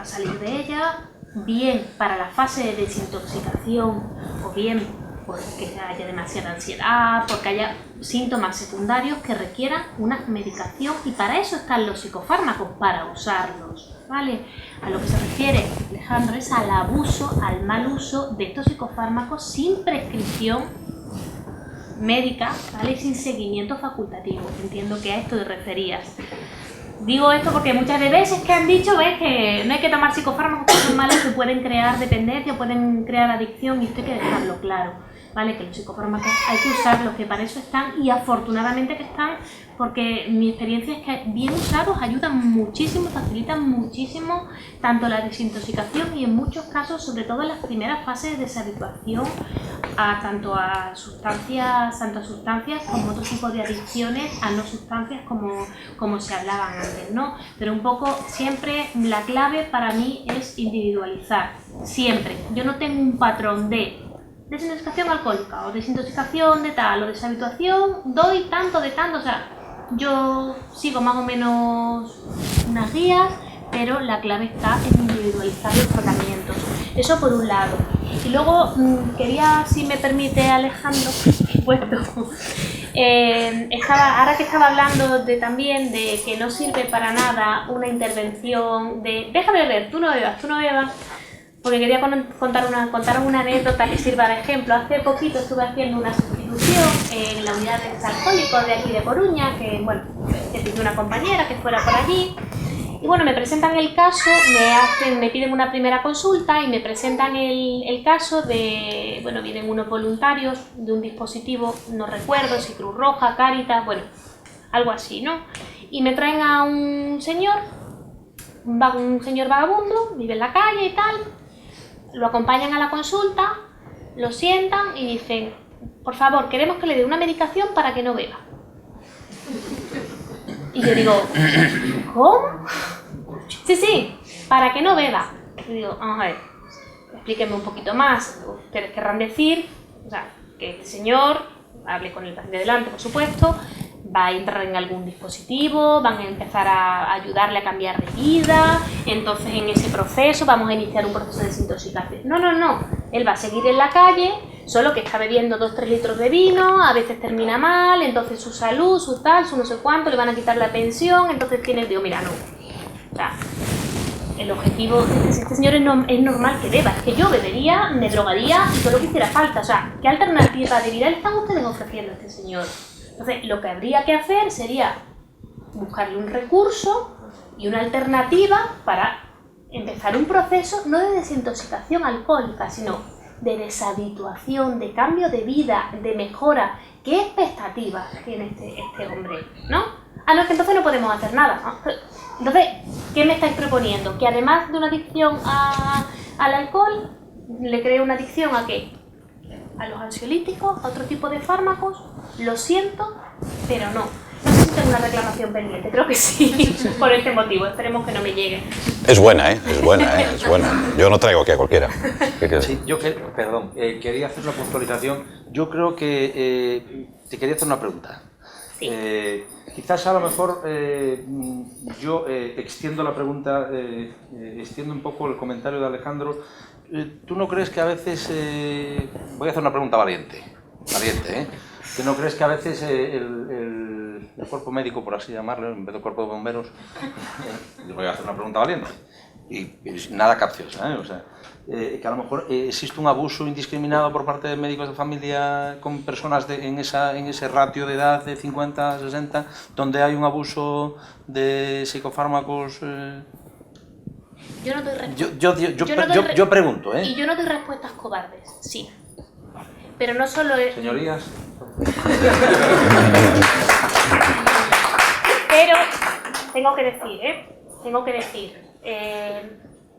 salir de ella, bien para la fase de desintoxicación, o bien porque haya demasiada ansiedad, porque haya síntomas secundarios que requieran una medicación, y para eso están los psicofármacos, para usarlos, ¿vale? A lo que se refiere Alejandro es al abuso, al mal uso de estos psicofármacos sin prescripción médica, ¿vale? Sin seguimiento facultativo. Entiendo que a esto te referías. Digo esto porque muchas veces que han dicho, ¿ves?, que no hay que tomar psicofármacos que son malos, que pueden crear dependencia, pueden crear adicción, y esto hay que dejarlo claro, ¿vale? Que los psicofármacos hay que usarlos, que para eso están, y afortunadamente que están, porque mi experiencia es que bien usados ayudan muchísimo, facilitan muchísimo tanto la desintoxicación y en muchos casos, sobre todo en las primeras fases de deshabituación, tanto a sustancias como otro tipo de adicciones, a no sustancias como se hablaban antes, ¿no? Pero un poco siempre la clave para mí es individualizar, siempre. Yo no tengo un patrón de desintoxicación alcohólica o desintoxicación de tal o deshabituación, doy tanto de tanto, o sea, yo sigo más o menos unas guías, pero la clave está en individualizar los tratamientos. Eso por un lado. Y luego quería, si me permite Alejandro, ahora que estaba hablando también de que no sirve para nada una intervención de déjame ver, tú no bebas, porque quería contar una anécdota que sirva de ejemplo. Hace poquito estuve haciendo una sustitución en la unidad de alcohólicos de aquí de Coruña, que pidió una compañera que fuera por allí. Y bueno, me presentan el caso, me piden una primera consulta y me presentan el caso de, bueno, vienen unos voluntarios de un dispositivo, no recuerdo si Cruz Roja, Cáritas, bueno, algo así, ¿no? Y me traen a un señor vagabundo, vive en la calle y tal, lo acompañan a la consulta, lo sientan y dicen, por favor, queremos que le dé una medicación para que no beba. Y yo digo, ¿cómo? Sí, para que no beba. Y digo, vamos a ver, explíquenme un poquito más. Ustedes querrán decir, o sea, que este señor, hable con el paciente delante, por supuesto, va a entrar en algún dispositivo, van a empezar a ayudarle a cambiar de vida, entonces en ese proceso vamos a iniciar un proceso de desintoxicación. No, él va a seguir en la calle, solo que está bebiendo 2-3 litros de vino, a veces termina mal, entonces su salud, su tal, su no sé cuánto, le van a quitar la pensión, entonces digo, mira, no. O sea, el objetivo de este señor es normal que beba, es que yo bebería, me drogaría y todo lo que hiciera falta. O sea, ¿qué alternativa de vida le están ustedes ofreciendo a este señor? Entonces, lo que habría que hacer sería buscarle un recurso y una alternativa para empezar un proceso no de desintoxicación alcohólica, sino de deshabituación, de cambio de vida, de mejora. ¿Qué expectativas tiene este hombre? ¿No? No, es que entonces no podemos hacer nada, ¿no? Entonces, ¿qué me estáis proponiendo? Que además de una adicción al alcohol, le cree una adicción ¿a qué? A los ansiolíticos, a otro tipo de fármacos. Lo siento, pero no. No sé si tengo una reclamación pendiente, creo que sí, por este motivo. Esperemos que no me llegue. Es buena, es buena, es buena. Yo no traigo aquí a cualquiera. Sí, quería hacer una puntualización. Yo creo que te quería hacer una pregunta. Sí. Quizás a lo mejor yo extiendo la pregunta, extiendo un poco el comentario de Alejandro. ¿Tú no crees que a veces, voy a hacer una pregunta valiente, ¿tú no crees que a veces el cuerpo médico, por así llamarlo, en vez de cuerpo de bomberos, yo voy a hacer una pregunta valiente, y nada capciosa, o sea, que a lo mejor existe un abuso indiscriminado por parte de médicos de familia con personas en ese ratio de edad de 50 a 60, donde hay un abuso de psicofármacos? Yo no doy respuestas. Yo pregunto, ¿eh? Y yo no doy respuestas cobardes, sí. Pero no solo es... Señorías. Pero tengo que decir,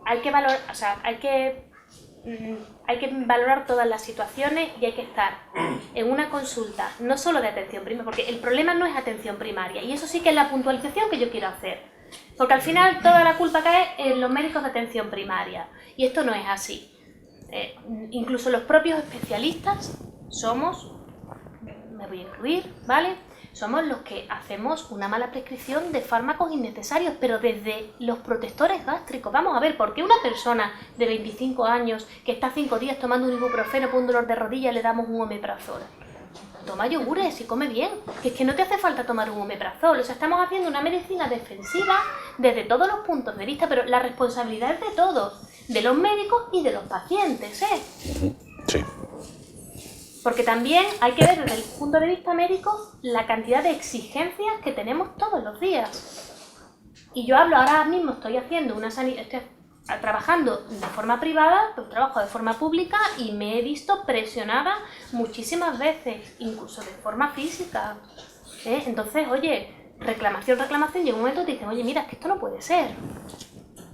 hay que valorar, o sea, hay que valorar todas las situaciones y hay que estar en una consulta, no solo de atención primaria, porque el problema no es atención primaria, y eso sí que es la puntualización que yo quiero hacer. Porque al final toda la culpa cae en los médicos de atención primaria, y esto no es así. Incluso los propios especialistas somos, me voy a incluir, ¿vale? somos los que hacemos una mala prescripción de fármacos innecesarios, pero desde los protectores gástricos. Vamos a ver, ¿por qué una persona de 25 años que está 5 días tomando un ibuprofeno por un dolor de rodilla le damos un omeprazol? Toma yogures y come bien, que es que no te hace falta tomar un omeprazol. O sea, estamos haciendo una medicina defensiva desde todos los puntos de vista, pero la responsabilidad es de todos, de los médicos y de los pacientes, ¿eh? Sí. Porque también hay que ver desde el punto de vista médico la cantidad de exigencias que tenemos todos los días. Y yo hablo, ahora mismo estoy haciendo estoy trabajando de forma privada, pero trabajo de forma pública y me he visto presionada muchísimas veces, incluso de forma física. Entonces, oye, reclamación, llega un momento y te dicen, oye, mira, es que esto no puede ser.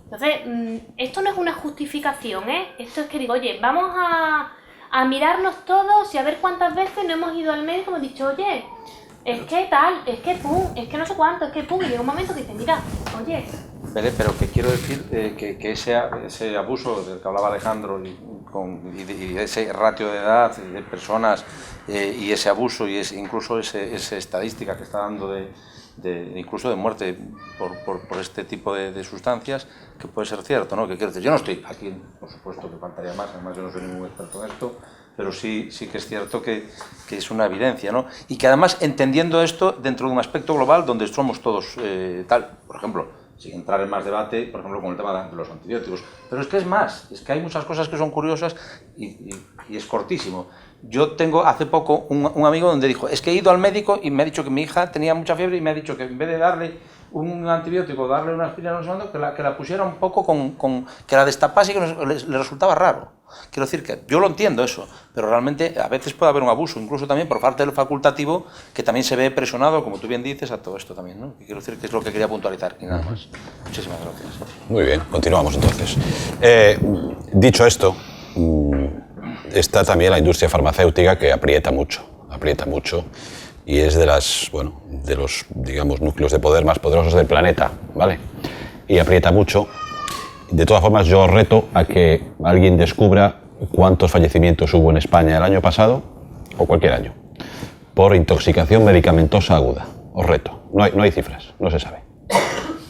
Entonces, esto no es una justificación, esto es que digo, oye, vamos a mirarnos todos y a ver cuántas veces no hemos ido al médico y hemos dicho, oye, es que tal, es que pum, es que no sé cuánto, es que pum, y llega un momento que dices, mira, oye... Pero que quiero decir que ese abuso del que hablaba Alejandro y ese ratio de edad de personas y ese abuso y incluso esa estadística que está dando incluso de muerte por este tipo de sustancias, que puede ser cierto, ¿no? Que quiero decir, yo no estoy aquí, por supuesto que faltaría más, además yo no soy ningún experto en esto, pero sí que es cierto que es una evidencia, ¿no? Y que además entendiendo esto dentro de un aspecto global donde somos todos tal, por ejemplo, sin entrar en más debate, por ejemplo, con el tema de los antibióticos. Pero es que es más, es que hay muchas cosas que son curiosas y es cortísimo. Yo tengo hace poco un amigo donde dijo, es que he ido al médico y me ha dicho que mi hija tenía mucha fiebre y me ha dicho que en vez de darle un antibiótico, darle una aspirina, no sé cuándo, que la pusiera un poco que la destapase y que le resultaba raro. Quiero decir que yo lo entiendo eso, pero realmente a veces puede haber un abuso, incluso también por parte del facultativo, que también se ve presionado, como tú bien dices, a todo esto también, ¿no? Quiero decir que es lo que quería puntualizar y nada más. Muchísimas gracias. Muy bien, continuamos entonces. Dicho esto, está también la industria farmacéutica que aprieta mucho y es de los, digamos, núcleos de poder más poderosos del planeta, ¿vale? Y aprieta mucho. De todas formas, yo os reto a que alguien descubra cuántos fallecimientos hubo en España el año pasado, o cualquier año, por intoxicación medicamentosa aguda. Os reto. No hay cifras, no se sabe.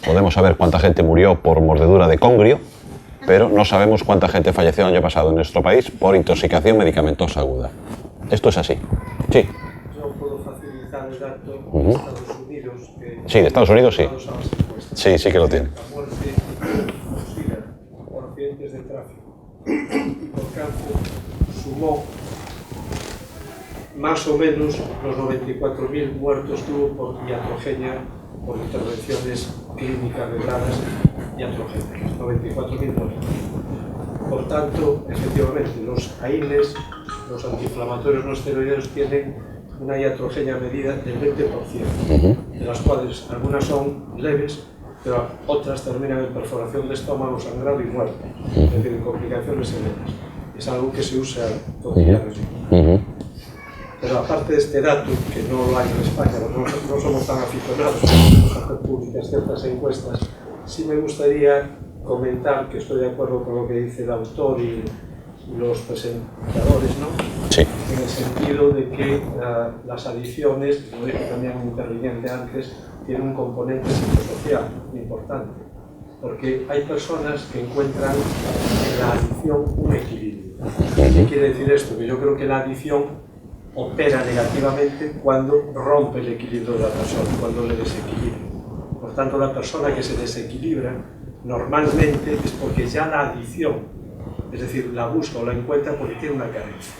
Podemos saber cuánta gente murió por mordedura de congrio, pero no sabemos cuánta gente falleció el año pasado en nuestro país por intoxicación medicamentosa aguda. Esto es así. Sí. Yo puedo facilitar el dato de Estados Unidos. Sí, de Estados Unidos sí. Sí que lo tiene. Accidentes de tráfico y por cáncer sumó más o menos los 94.000 muertos que hubo por iatrogenia, por intervenciones clínicas de dragas iatrogénicas, 94.000 muertos. Por tanto, efectivamente, los AINES, los antiinflamatorios no esteroideos, tienen una iatrogenia medida del 20%, de las cuales algunas son leves, pero otras terminan en perforación de estómago, sangrado y muerte, es decir, en complicaciones severas. Es algo que se usa cotidianamente. Pero aparte de este dato, que no lo hay en España, no somos tan aficionados a hacer públicas ciertas encuestas, sí me gustaría comentar que estoy de acuerdo con lo que dice el autor y los presentadores, ¿no? Sí. En el sentido de que las adicciones, como dijo también un interviniente antes, tiene un componente psicosocial muy importante, porque hay personas que encuentran en la adicción un equilibrio. ¿Qué quiere decir esto? Que yo creo que la adicción opera negativamente cuando rompe el equilibrio de la persona, cuando le desequilibra. Por tanto, la persona que se desequilibra normalmente es porque ya la adicción, es decir, la busca o la encuentra porque tiene una carencia.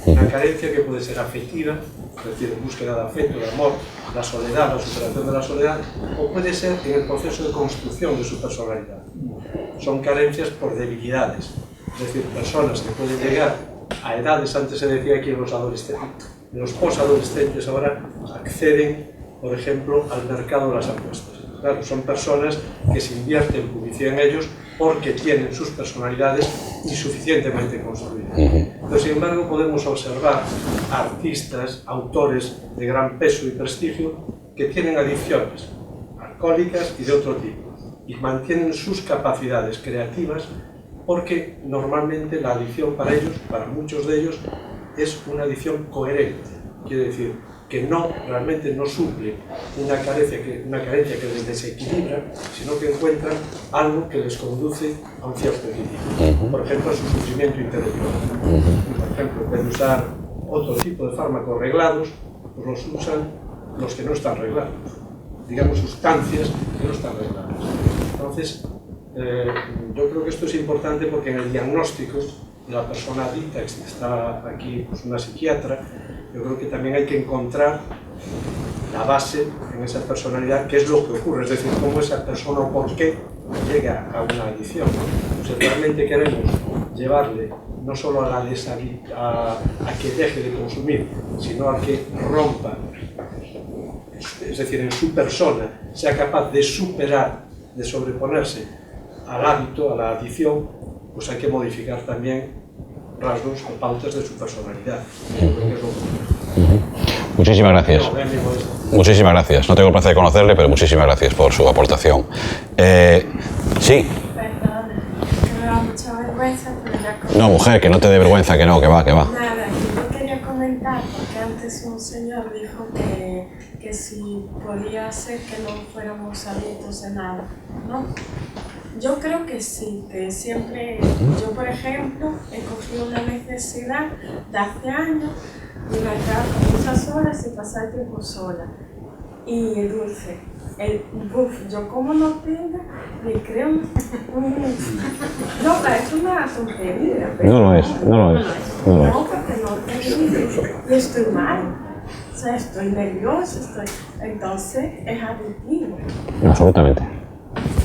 Una carencia que puede ser afectiva, es decir, búsqueda de afecto, de amor, la soledad, la superación de la soledad, o puede ser en el proceso de construcción de su personalidad. Son carencias por debilidades, es decir, personas que pueden llegar a edades, antes se decía que los adolescentes, los posadolescentes ahora acceden, por ejemplo, al mercado de las apuestas. Claro, son personas que se invierten en publicidad en ellos porque tienen sus personalidades insuficientemente construidas. Pero, sin embargo, podemos observar artistas, autores de gran peso y prestigio que tienen adicciones alcohólicas y de otro tipo y mantienen sus capacidades creativas porque normalmente la adicción para ellos, para muchos de ellos, es una adicción coherente. Quiere decir, que realmente no suple una carencia que les desequilibra, sino que encuentran algo que les conduce a un cierto equilibrio. Por ejemplo, su sufrimiento interior. Por ejemplo, en vez de usar otro tipo de fármacos reglados, pues los usan los que no están reglados. Digamos, sustancias que no están regladas. Entonces, yo creo que esto es importante porque en el diagnóstico de la persona adicta, que está aquí pues, una psiquiatra, yo creo que también hay que encontrar la base en esa personalidad, qué es lo que ocurre, es decir, cómo esa persona o por qué llega a una adicción, ¿no? Si realmente queremos llevarle no solo a que deje de consumir, sino a que rompa, es decir, en su persona, sea capaz de superar, de sobreponerse al hábito, a la adicción, pues hay que modificar también rasgos o pautas de su personalidad. Muchísimas gracias. Muchísimas gracias. No tengo el placer de conocerle, pero muchísimas gracias por su aportación. Sí. Perdón, que me da mucha vergüenza, pero ya... No, mujer, que no te dé vergüenza, que no, que va, que va. Nada, yo quería comentar, porque antes un señor dijo que si podía ser que no fuéramos adictos de nada, ¿no? Yo creo que sí, que siempre, yo por ejemplo, he cogido una necesidad de hace años de marcar muchas horas y pasar tiempo sola. Y el dulce, yo como no tenga, me creo no, parece una tontería. Pero no lo es. No, porque no tengo y estoy mal. O sea, estoy nerviosa, entonces es adictivo. Absolutamente.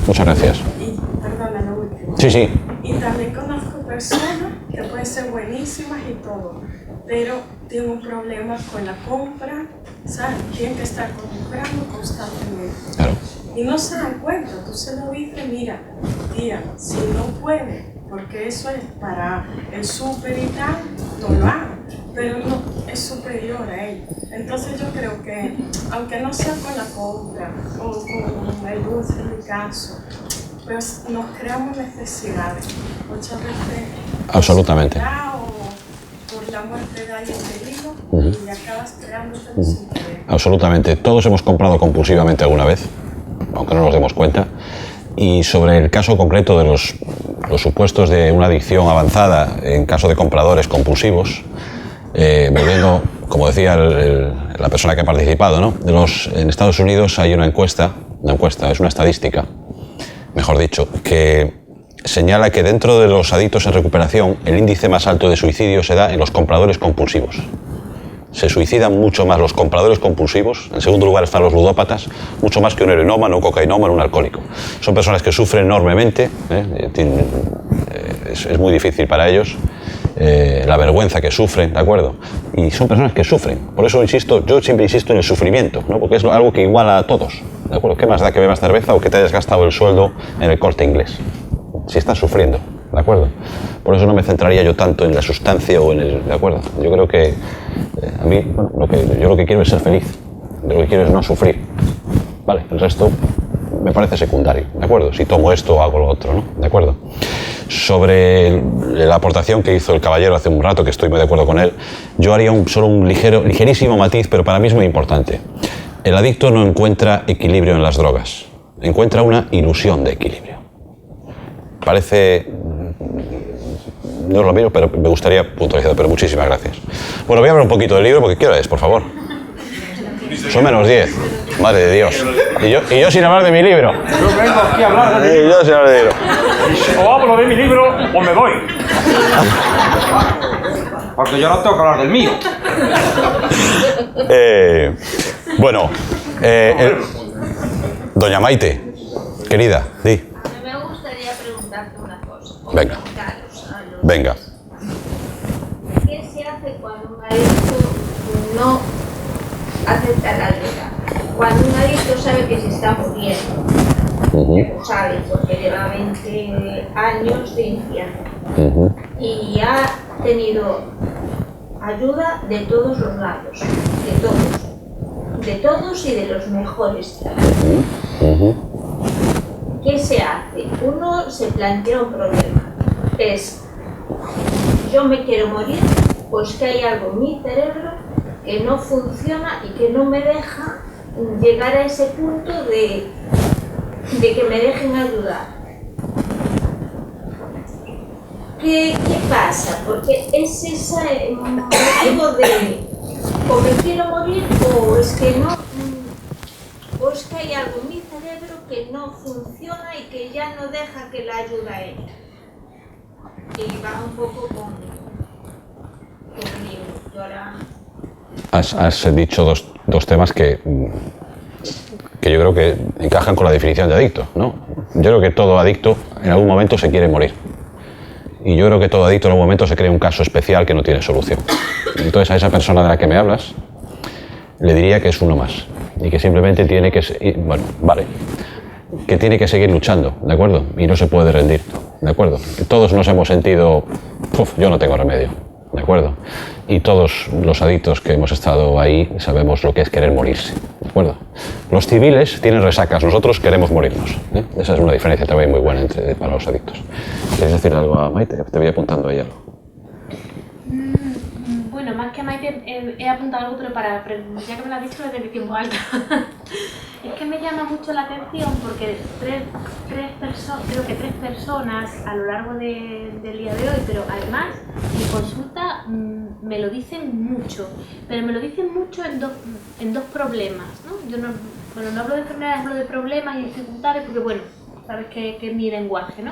Muchas gracias. Y, perdona, lo último. Sí. Y también conozco personas que pueden ser buenísimas y todo, pero tienen un problema con la compra, ¿sabes? Tienen que estar comprando constantemente. Claro. Y no se dan cuenta, tú se lo dices, mira, tía, si no puede, porque eso es para el súper y tal, no lo hago, pero no, es superior a él. Entonces yo creo que, aunque no sea con la compra o con el dulce en mi caso, pues nos creamos necesidades, muchas veces. Absolutamente. O por la muerte de alguien querido y acabas creándote sin querer. Absolutamente. Todos hemos comprado compulsivamente alguna vez, aunque no nos demos cuenta. Y sobre el caso concreto de los supuestos de una adicción avanzada en caso de compradores compulsivos, volviendo, como decía la persona que ha participado, ¿no? En Estados Unidos hay una encuesta, es una estadística, mejor dicho, que señala que dentro de los adictos en recuperación el índice más alto de suicidio se da en los compradores compulsivos. Se suicidan mucho más los compradores compulsivos, en segundo lugar están los ludópatas, mucho más que un heroinómano, un cocainómano, un alcohólico. Son personas que sufren enormemente, es muy difícil para ellos, la vergüenza que sufren, ¿de acuerdo? Y son personas que sufren, por eso yo siempre insisto en el sufrimiento, ¿no? Porque es algo que iguala a todos, ¿de acuerdo? ¿Qué más da que bebas cerveza o que te hayas gastado el sueldo en el Corte Inglés? Si estás sufriendo, ¿de acuerdo? Por eso no me centraría yo tanto en la sustancia o en el... ¿de acuerdo? Yo creo que a mí, bueno, yo lo que quiero es ser feliz, yo lo que quiero es no sufrir, ¿vale? El resto me parece secundario, ¿de acuerdo? Si tomo esto o hago lo otro, ¿no? ¿De acuerdo? Sobre la aportación que hizo el caballero hace un rato, que estoy muy de acuerdo con él, yo haría solo un ligerísimo matiz, pero para mí es muy importante. El adicto no encuentra equilibrio en las drogas, encuentra una ilusión de equilibrio. Parece... no lo miro, pero me gustaría puntualizar, pero muchísimas gracias. Bueno, voy a hablar un poquito del libro, porque ¿qué hora es, por favor? Son menos 10. Madre de Dios. Y yo sin hablar de mi libro. Yo vengo aquí a hablar de mi libro. Y yo sin hablar de mi libro. O hablo de mi libro o me voy. Porque yo no tengo que hablar del mío. Bueno, doña Maite, querida, di. Me gustaría preguntarte una cosa. Venga. Venga. ¿Qué se hace cuando un adicto no acepta la ayuda? Cuando un adicto sabe que se está muriendo, lo sabe porque lleva 20 años de infierno y ha tenido ayuda de todos los lados, de todos y de los mejores. ¿Qué se hace? Uno se plantea un problema, es yo me quiero morir, pues que hay algo en mi cerebro que no funciona y que no me deja llegar a ese punto de que me dejen ayudar. ¿Qué pasa? Porque es ese motivo de o me quiero morir o es que no, o es que hay algo en mi cerebro que no funciona y que ya no deja que la ayuda entre. Y va un poco con el libro. Yo ahora... Has dicho dos temas que yo creo que encajan con la definición de adicto, ¿no? Yo creo que todo adicto en algún momento se quiere morir. Y yo creo que todo adicto en algún momento se crea un caso especial que no tiene solución. Entonces a esa persona de la que me hablas le diría que es uno más y que simplemente tiene que, que tiene que seguir luchando, ¿de acuerdo? Y no se puede rendir, ¿de acuerdo? Todos nos hemos sentido, yo no tengo remedio, ¿de acuerdo? Y todos los adictos que hemos estado ahí sabemos lo que es querer morirse, ¿de acuerdo? Los civiles tienen resacas, nosotros queremos morirnos, ¿eh? Esa es una diferencia también muy buena para los adictos. ¿Quieres decir algo a Maite? Te voy apuntando ahí algo. Bueno, más que a Maite he apuntado algo, pero ya que me lo has dicho lo tengo tiempo alto. Es que me llama mucho la atención porque creo que tres personas a lo largo del día de hoy, pero además mi consulta me lo dicen mucho, pero me lo dicen mucho en dos problemas, ¿no? Yo no hablo de enfermedades, hablo de problemas y dificultades porque, bueno, sabes que es mi lenguaje, ¿no?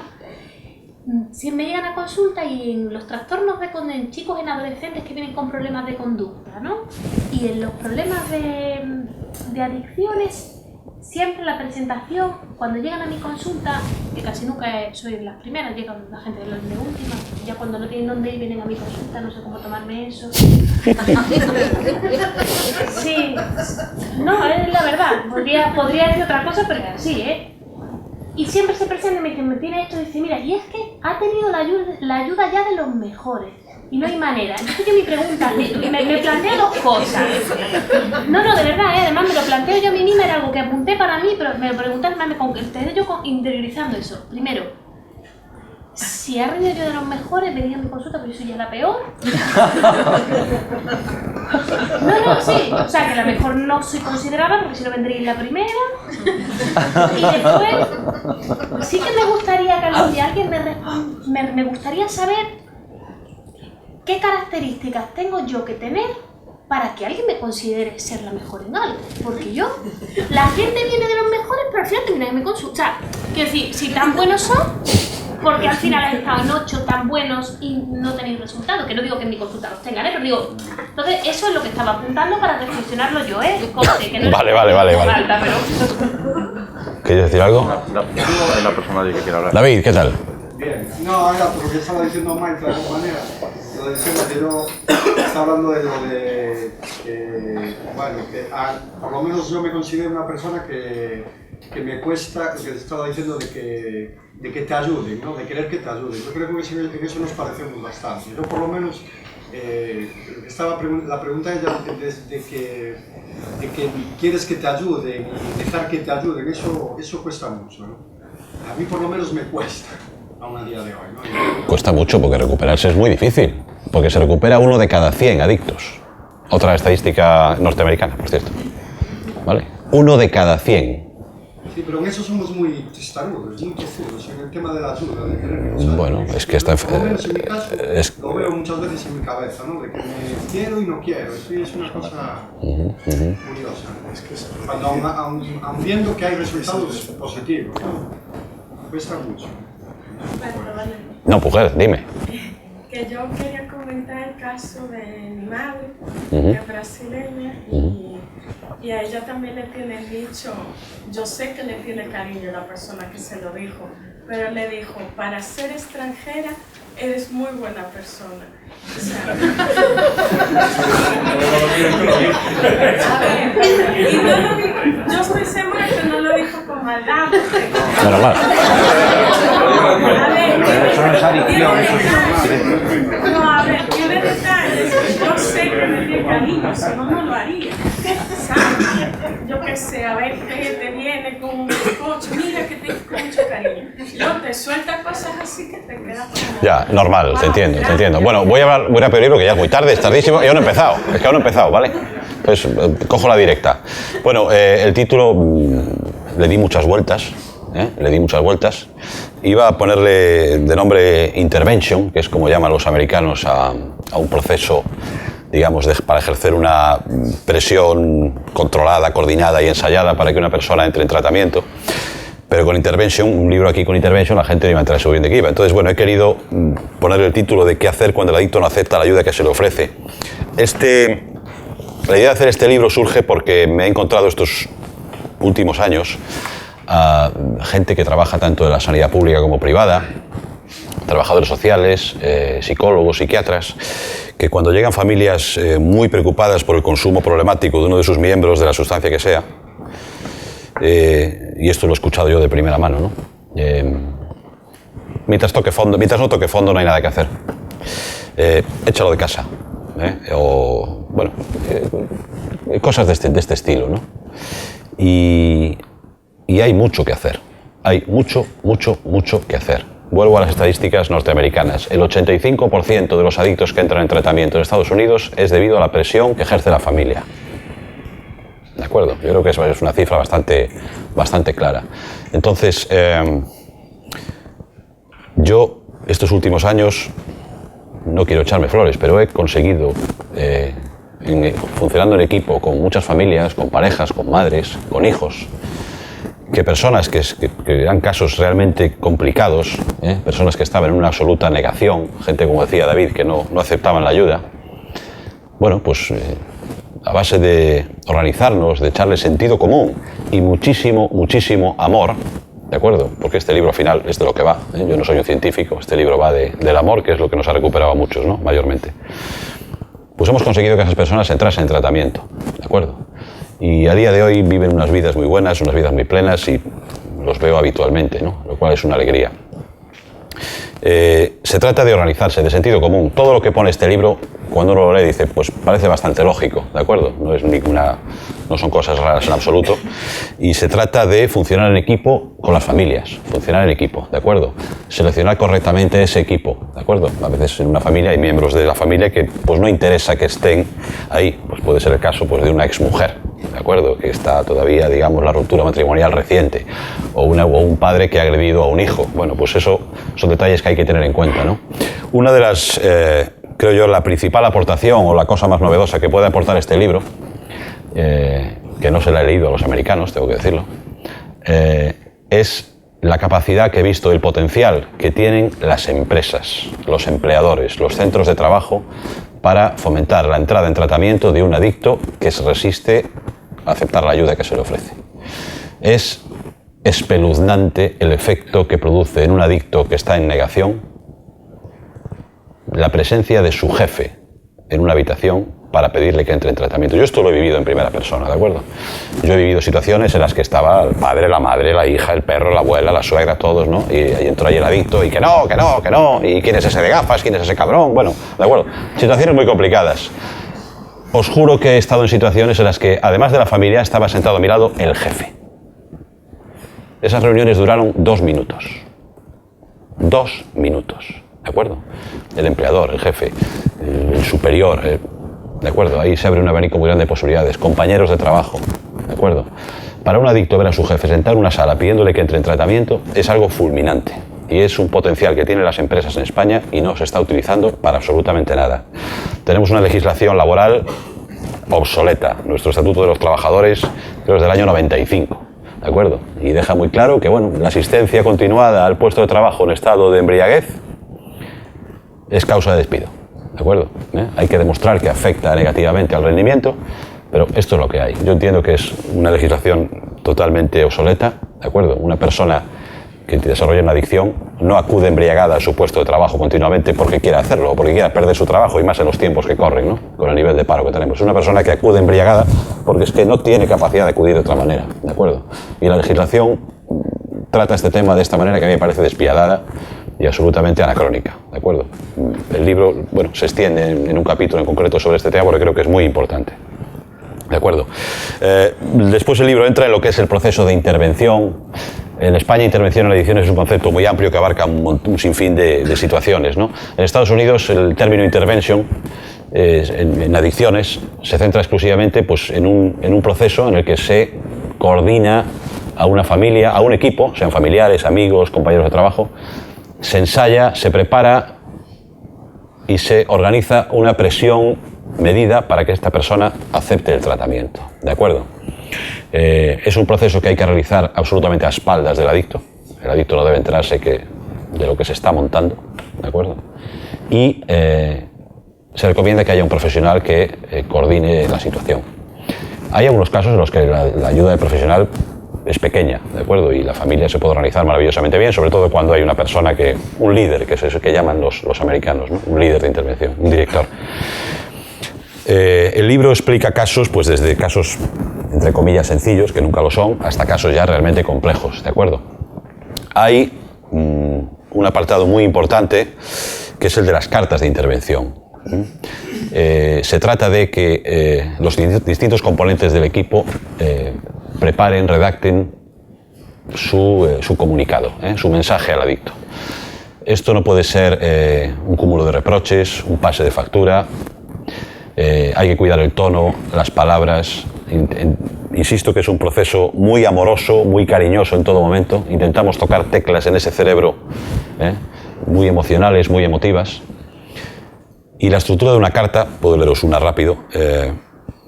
Si me llegan a consulta y en los trastornos en chicos, en adolescentes que vienen con problemas de conducta, ¿no? Y en los problemas de adicciones, siempre en la presentación, cuando llegan a mi consulta, que casi nunca soy de las primeras, llegan la gente de última, ya cuando no tienen dónde ir vienen a mi consulta, no sé cómo tomarme eso. Sí, no, es la verdad, podría decir otra cosa, pero es así, ¿eh? Y siempre se presenta y me dice, me tiene esto, y dice, mira, y es que ha tenido la ayuda ya de los mejores, y no hay manera. Entonces yo mi pregunta, me planteo dos cosas. No, de verdad, además me lo planteo yo a mí misma, era algo que apunté para mí, pero me lo pregunté, estoy yo interiorizando eso. Primero, si ha rendido yo de los mejores, venía a mi consulta, pero yo soy ya la peor. No, sí, o sea que a lo mejor no soy considerada porque si no vendría en la primera. Y después, sí que me gustaría que algún día alguien me gustaría saber qué características tengo yo que tener para que alguien me considere ser la mejor en algo. Porque la gente viene de los mejores, pero al final termina en mi consulta. O sea, quiero decir, si tan buenos son, porque al final has estado en 8 tan buenos y no tenéis resultados, que no digo que en mi consulta los tengan, pero digo, entonces eso es lo que estaba apuntando para reflexionarlo yo, que no Vale. falta, pero... ¿Quieres decir algo? La persona que quiere hablar. David, ¿qué tal? Bien, no, era por lo que estaba diciendo Mike de alguna manera, lo decía que yo estaba hablando de lo de, por lo menos yo me considero una persona que me cuesta, que estaba diciendo de que te ayuden, ¿no? De querer que te ayuden. Yo creo que en eso nos parecemos bastante. Yo por lo menos, la pregunta es de que quieres que te ayuden y dejar que te ayuden, eso cuesta mucho, ¿no? A mí por lo menos me cuesta. Aún a día de hoy, ¿no? Cuesta mucho porque recuperarse es muy difícil, porque se recupera 1 de cada 100 adictos. Otra estadística norteamericana, por cierto. ¿Vale? 1 de cada 100. Sí, pero en eso somos muy testarudos, muy tozudos, en el tema de la ayuda, de querer. Bueno, es que está... Por lo menos en mi caso, lo veo muchas veces en mi cabeza, ¿no? De que me quiero y no quiero. Eso es una cosa curiosa. Es que cuando aun viendo que hay resultados positivos, ¿no? Cuesta mucho. No, mujer, dime. Que yo quería comentar el caso de mi madre, que es brasileña, y a ella también le tienen dicho, yo sé que le tiene cariño la persona que se lo dijo, pero le dijo, para ser extranjera eres muy buena persona. O sea, y no lo dijo, yo estoy segura que no lo dijo con maldad. Bueno, mal. Eso no es adicción, eso es... No, a ver, yo de detalles, yo sé que me tiene cariño, si no, no lo haría, ¿sabes? yo qué sé, a ver qué te viene con un bizcocho, mira que te con mucho cariño. Yo te suelta cosas así que te quedas como... Ya, normal, te entiendo, te entiendo. Bueno, voy a pedir porque ya es muy tarde, es tardísimo y aún no he empezado. Es que aún no he empezado, ¿vale? Entonces, cojo la directa. Bueno, el título le di muchas vueltas. Le di muchas vueltas. Iba a ponerle de nombre Intervention, que es como llaman los americanos a un proceso, digamos, para ejercer una presión controlada, coordinada y ensayada para que una persona entre en tratamiento. Pero con Intervention, un libro aquí con Intervention, la gente no iba a entrar seguro bien de qué iba. Entonces, bueno, he querido poner el título de qué hacer cuando el adicto no acepta la ayuda que se le ofrece. La idea de hacer este libro surge porque me he encontrado estos últimos años a gente que trabaja tanto en la sanidad pública como privada, trabajadores sociales, psicólogos, psiquiatras, que cuando llegan familias muy preocupadas por el consumo problemático de uno de sus miembros, de la sustancia que sea, y esto lo he escuchado yo de primera mano, ¿no? Mientras no toque fondo no hay nada que hacer. Échalo de casa. O, bueno, cosas de este estilo, ¿no? Y hay mucho que hacer. Hay mucho que hacer. Vuelvo a las estadísticas norteamericanas. El 85% de los adictos que entran en tratamiento en Estados Unidos es debido a la presión que ejerce la familia. ¿De acuerdo? Yo creo que eso es una cifra bastante clara. Entonces, yo estos últimos años, no quiero echarme flores, pero he conseguido, funcionando en equipo con muchas familias, con parejas, con madres, con hijos, que personas que eran casos realmente complicados, personas que estaban en una absoluta negación, gente, como decía David, que no aceptaban la ayuda, bueno, pues a base de organizarnos, de echarle sentido común y muchísimo amor, ¿de acuerdo? Porque este libro al final es de lo que va, yo no soy un científico, este libro va del amor, que es lo que nos ha recuperado a muchos, ¿no? Mayormente. Pues hemos conseguido que esas personas entrasen en tratamiento, ¿de acuerdo? Y a día de hoy viven unas vidas muy buenas, unas vidas muy plenas y los veo habitualmente, ¿no? Lo cual es una alegría. Se trata de organizarse, de sentido común. Todo lo que pone este libro, cuando uno lo lee, dice, pues parece bastante lógico, ¿de acuerdo? No son cosas raras en absoluto. Y se trata de funcionar en equipo con las familias, funcionar en equipo, ¿de acuerdo? Seleccionar correctamente ese equipo, ¿de acuerdo? A veces en una familia hay miembros de la familia que pues no interesa que estén ahí, pues puede ser el caso pues, de una exmujer, ¿de acuerdo? Que está todavía, digamos, la ruptura matrimonial reciente, o un padre que ha agredido a un hijo. Bueno, pues eso son detalles que hay que tener en cuenta, ¿no? Una de las, creo yo, la principal aportación o la cosa más novedosa que puede aportar este libro, que no se la he leído a los americanos, tengo que decirlo, es la capacidad que he visto, el potencial que tienen las empresas, los empleadores, los centros de trabajo para fomentar la entrada en tratamiento de un adicto que se resiste a aceptar la ayuda que se le ofrece. Es espeluznante el efecto que produce en un adicto que está en negación la presencia de su jefe en una habitación para pedirle que entre en tratamiento. Yo esto lo he vivido en primera persona, ¿de acuerdo? Yo he vivido situaciones en las que estaba el padre, la madre, la hija, el perro, la abuela, la suegra, todos, ¿no? Y ahí entró ahí el adicto y que no, y quién es ese de gafas, quién es ese cabrón, bueno, ¿de acuerdo? Situaciones muy complicadas. Os juro que he estado en situaciones en las que, además de la familia, estaba sentado a mi lado el jefe. Esas reuniones duraron 2 minutos. 2 minutos, ¿de acuerdo? El empleador, el jefe, el superior, ¿de acuerdo? Ahí se abre un abanico muy grande de posibilidades. Compañeros de trabajo, ¿de acuerdo? Para un adicto ver a su jefe sentar en una sala pidiéndole que entre en tratamiento es algo fulminante. Y es un potencial que tienen las empresas en España y no se está utilizando para absolutamente nada. Tenemos una legislación laboral obsoleta. Nuestro Estatuto de los Trabajadores creo es del año 95. ¿De acuerdo? Y deja muy claro que, bueno, la asistencia continuada al puesto de trabajo en estado de embriaguez es causa de despido. ¿De acuerdo? Hay que demostrar que afecta negativamente al rendimiento, pero esto es lo que hay. Yo entiendo que es una legislación totalmente obsoleta, ¿de acuerdo? Una persona que desarrolla una adicción no acude embriagada a su puesto de trabajo continuamente porque quiera hacerlo o porque quiera perder su trabajo, y más en los tiempos que corren, ¿no? Con el nivel de paro que tenemos. Es una persona que acude embriagada porque es que no tiene capacidad de acudir de otra manera, ¿de acuerdo? Y la legislación trata este tema de esta manera que a mí me parece despiadada y absolutamente anacrónica, ¿de acuerdo? El libro, bueno, se extiende en un capítulo en concreto sobre este tema porque creo que es muy importante. ¿De acuerdo? Después el libro entra en lo que es el proceso de intervención. En España, intervención en adicciones es un concepto muy amplio que abarca un sinfín de situaciones, ¿no? En Estados Unidos, el término intervention en adicciones se centra exclusivamente pues, en un proceso en el que se coordina a una familia, a un equipo, sean familiares, amigos, compañeros de trabajo, se ensaya, se prepara y se organiza una presión medida para que esta persona acepte el tratamiento, ¿de acuerdo? Es un proceso que hay que realizar absolutamente a espaldas del adicto. El adicto no debe enterarse de lo que se está montando, ¿de acuerdo? Y se recomienda que haya un profesional que coordine la situación. Hay algunos casos en los que la ayuda del profesional es pequeña, ¿de acuerdo? Y la familia se puede organizar maravillosamente bien, sobre todo cuando hay una persona un líder, que es eso que llaman los americanos, ¿no? Un líder de intervención, un director. El libro explica casos, pues desde casos, entre comillas, sencillos, que nunca lo son, hasta casos ya realmente complejos, ¿de acuerdo? Hay un apartado muy importante, que es el de las cartas de intervención. Se trata de que los distintos componentes del equipo preparen, redacten su comunicado, su mensaje al adicto. Esto no puede ser un cúmulo de reproches, un pase de factura. Hay que cuidar el tono, las palabras. Insisto que es un proceso muy amoroso, muy cariñoso en todo momento. Intentamos tocar teclas en ese cerebro muy emocionales, muy emotivas. Y la estructura de una carta, puedo leeros una rápido,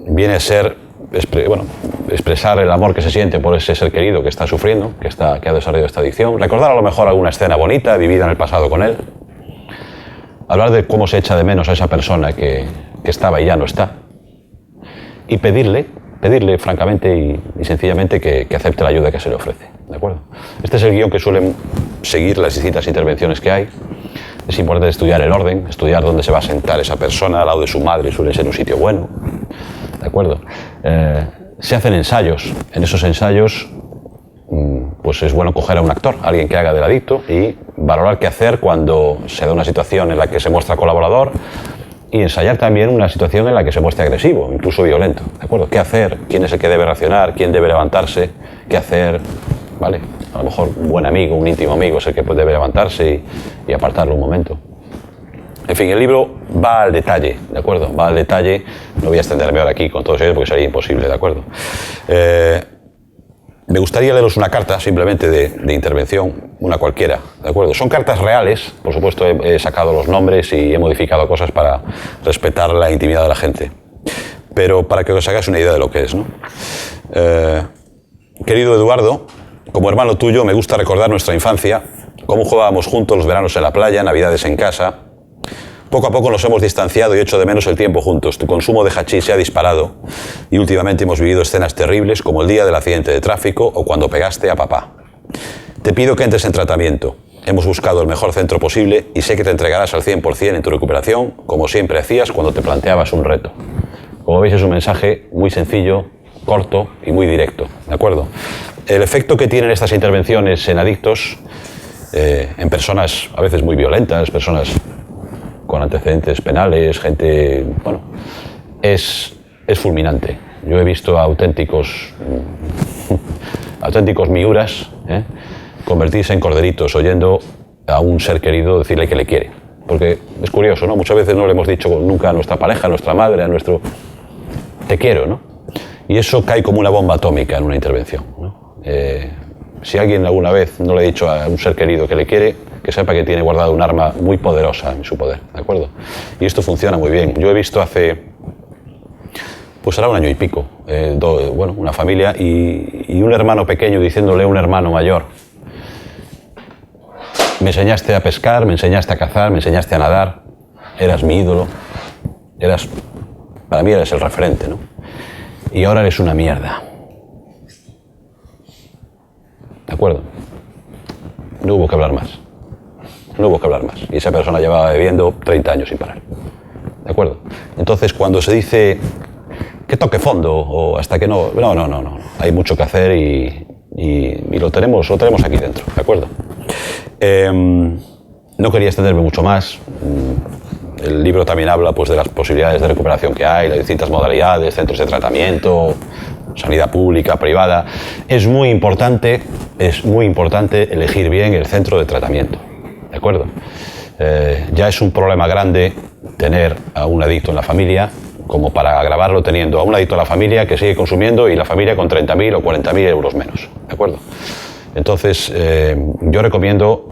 viene a ser expresar el amor que se siente por ese ser querido que está sufriendo, que ha desarrollado esta adicción, recordar a lo mejor alguna escena bonita vivida en el pasado con él, hablar de cómo se echa de menos a esa persona que estaba y ya no está, y pedirle francamente y sencillamente que acepte la ayuda que se le ofrece, ¿de acuerdo? Este es el guión que suelen seguir las distintas intervenciones que hay. Es importante estudiar el orden, estudiar dónde se va a sentar esa persona, al lado de su madre, suele ser un sitio bueno, ¿de acuerdo? Se hacen ensayos. En esos ensayos, pues es bueno coger a un actor, alguien que haga del adicto, y valorar qué hacer cuando se da una situación en la que se muestra colaborador, y ensayar también una situación en la que se muestre agresivo, incluso violento, ¿de acuerdo? ¿Qué hacer? ¿Quién es el que debe reaccionar? ¿Quién debe levantarse? ¿Qué hacer? ¿Vale? A lo mejor un buen amigo, un íntimo amigo es el que debe levantarse y apartarlo un momento. En fin, el libro va al detalle, ¿de acuerdo? Va al detalle. No voy a extenderme ahora aquí con todos ellos porque sería imposible, ¿de acuerdo? Me gustaría leeros una carta simplemente de intervención, una cualquiera, ¿de acuerdo? Son cartas reales, por supuesto he sacado los nombres y he modificado cosas para respetar la intimidad de la gente, pero para que os hagáis una idea de lo que es, ¿no? Querido Eduardo, como hermano tuyo me gusta recordar nuestra infancia, cómo jugábamos juntos los veranos en la playa, navidades en casa. Poco a poco nos hemos distanciado y echo de menos el tiempo juntos. Tu consumo de hachís se ha disparado y últimamente hemos vivido escenas terribles como el día del accidente de tráfico o cuando pegaste a papá. Te pido que entres en tratamiento. Hemos buscado el mejor centro posible y sé que te entregarás al 100% en tu recuperación, como siempre hacías cuando te planteabas un reto. Como veis, es un mensaje muy sencillo, corto y muy directo, ¿de acuerdo? El efecto que tienen estas intervenciones en adictos, en personas a veces muy violentas, personas con antecedentes penales, gente, bueno, es fulminante. Yo he visto a auténticos miuras convertirse en corderitos oyendo a un ser querido decirle que le quiere. Porque es curioso, ¿no? Muchas veces no le hemos dicho nunca a nuestra pareja, a nuestra madre, a nuestro te quiero, ¿no? Y eso cae como una bomba atómica en una intervención, ¿no? Si alguien alguna vez no le ha dicho a un ser querido que le quiere, que sepa que tiene guardado un arma muy poderosa en su poder, ¿de acuerdo? Y esto funciona muy bien. Yo he visto hace, pues ahora 1 año y pico, una familia y un hermano pequeño diciéndole a un hermano mayor: me enseñaste a pescar, me enseñaste a cazar, me enseñaste a nadar, eras mi ídolo, para mí eres el referente, ¿no? Y ahora eres una mierda. ¿De acuerdo? No hubo que hablar más. No hubo que hablar más. Y esa persona llevaba bebiendo 30 años sin parar. ¿De acuerdo? Entonces, cuando se dice que toque fondo o hasta que no... No. Hay mucho que hacer y lo tenemos aquí dentro. ¿De acuerdo? No quería extenderme mucho más. el libro también habla pues, de las posibilidades de recuperación que hay, las distintas modalidades, centros de tratamiento, sanidad pública, privada. Es muy importante elegir bien el centro de tratamiento, ¿de acuerdo? Ya es un problema grande tener a un adicto en la familia, como para agravarlo teniendo a un adicto en la familia que sigue consumiendo y la familia con 30.000 o 40.000 euros menos, ¿de acuerdo? Entonces, yo recomiendo,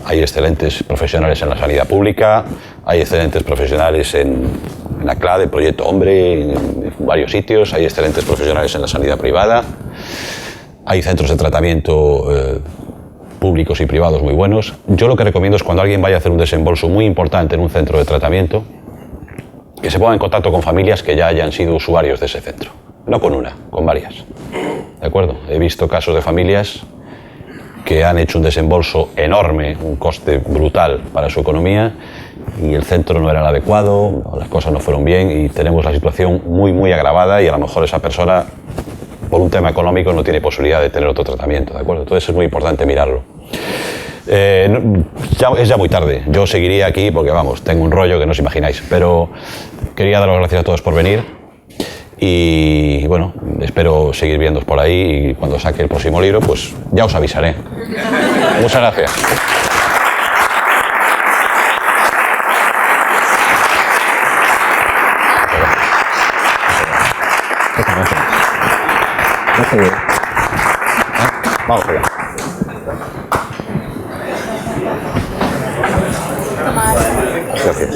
hay excelentes profesionales en la sanidad pública, hay excelentes profesionales en la CLAD, el Proyecto Hombre, en varios sitios, hay excelentes profesionales en la sanidad privada, hay centros de tratamiento públicos y privados muy buenos. Yo lo que recomiendo es cuando alguien vaya a hacer un desembolso muy importante en un centro de tratamiento, que se ponga en contacto con familias que ya hayan sido usuarios de ese centro. No con una, con varias. ¿De acuerdo? He visto casos de familias que han hecho un desembolso enorme, un coste brutal para su economía, y el centro no era el adecuado, las cosas no fueron bien y tenemos la situación muy agravada y a lo mejor esa persona, por un tema económico, no tiene posibilidad de tener otro tratamiento, ¿de acuerdo? Entonces es muy importante mirarlo. Es ya muy tarde, yo seguiría aquí porque, vamos, tengo un rollo que no os imagináis, pero quería daros las gracias a todos por venir y, bueno, espero seguir viéndoos por ahí y cuando saque el próximo libro, pues ya os avisaré. Muchas gracias. Vamos allá. Gracias.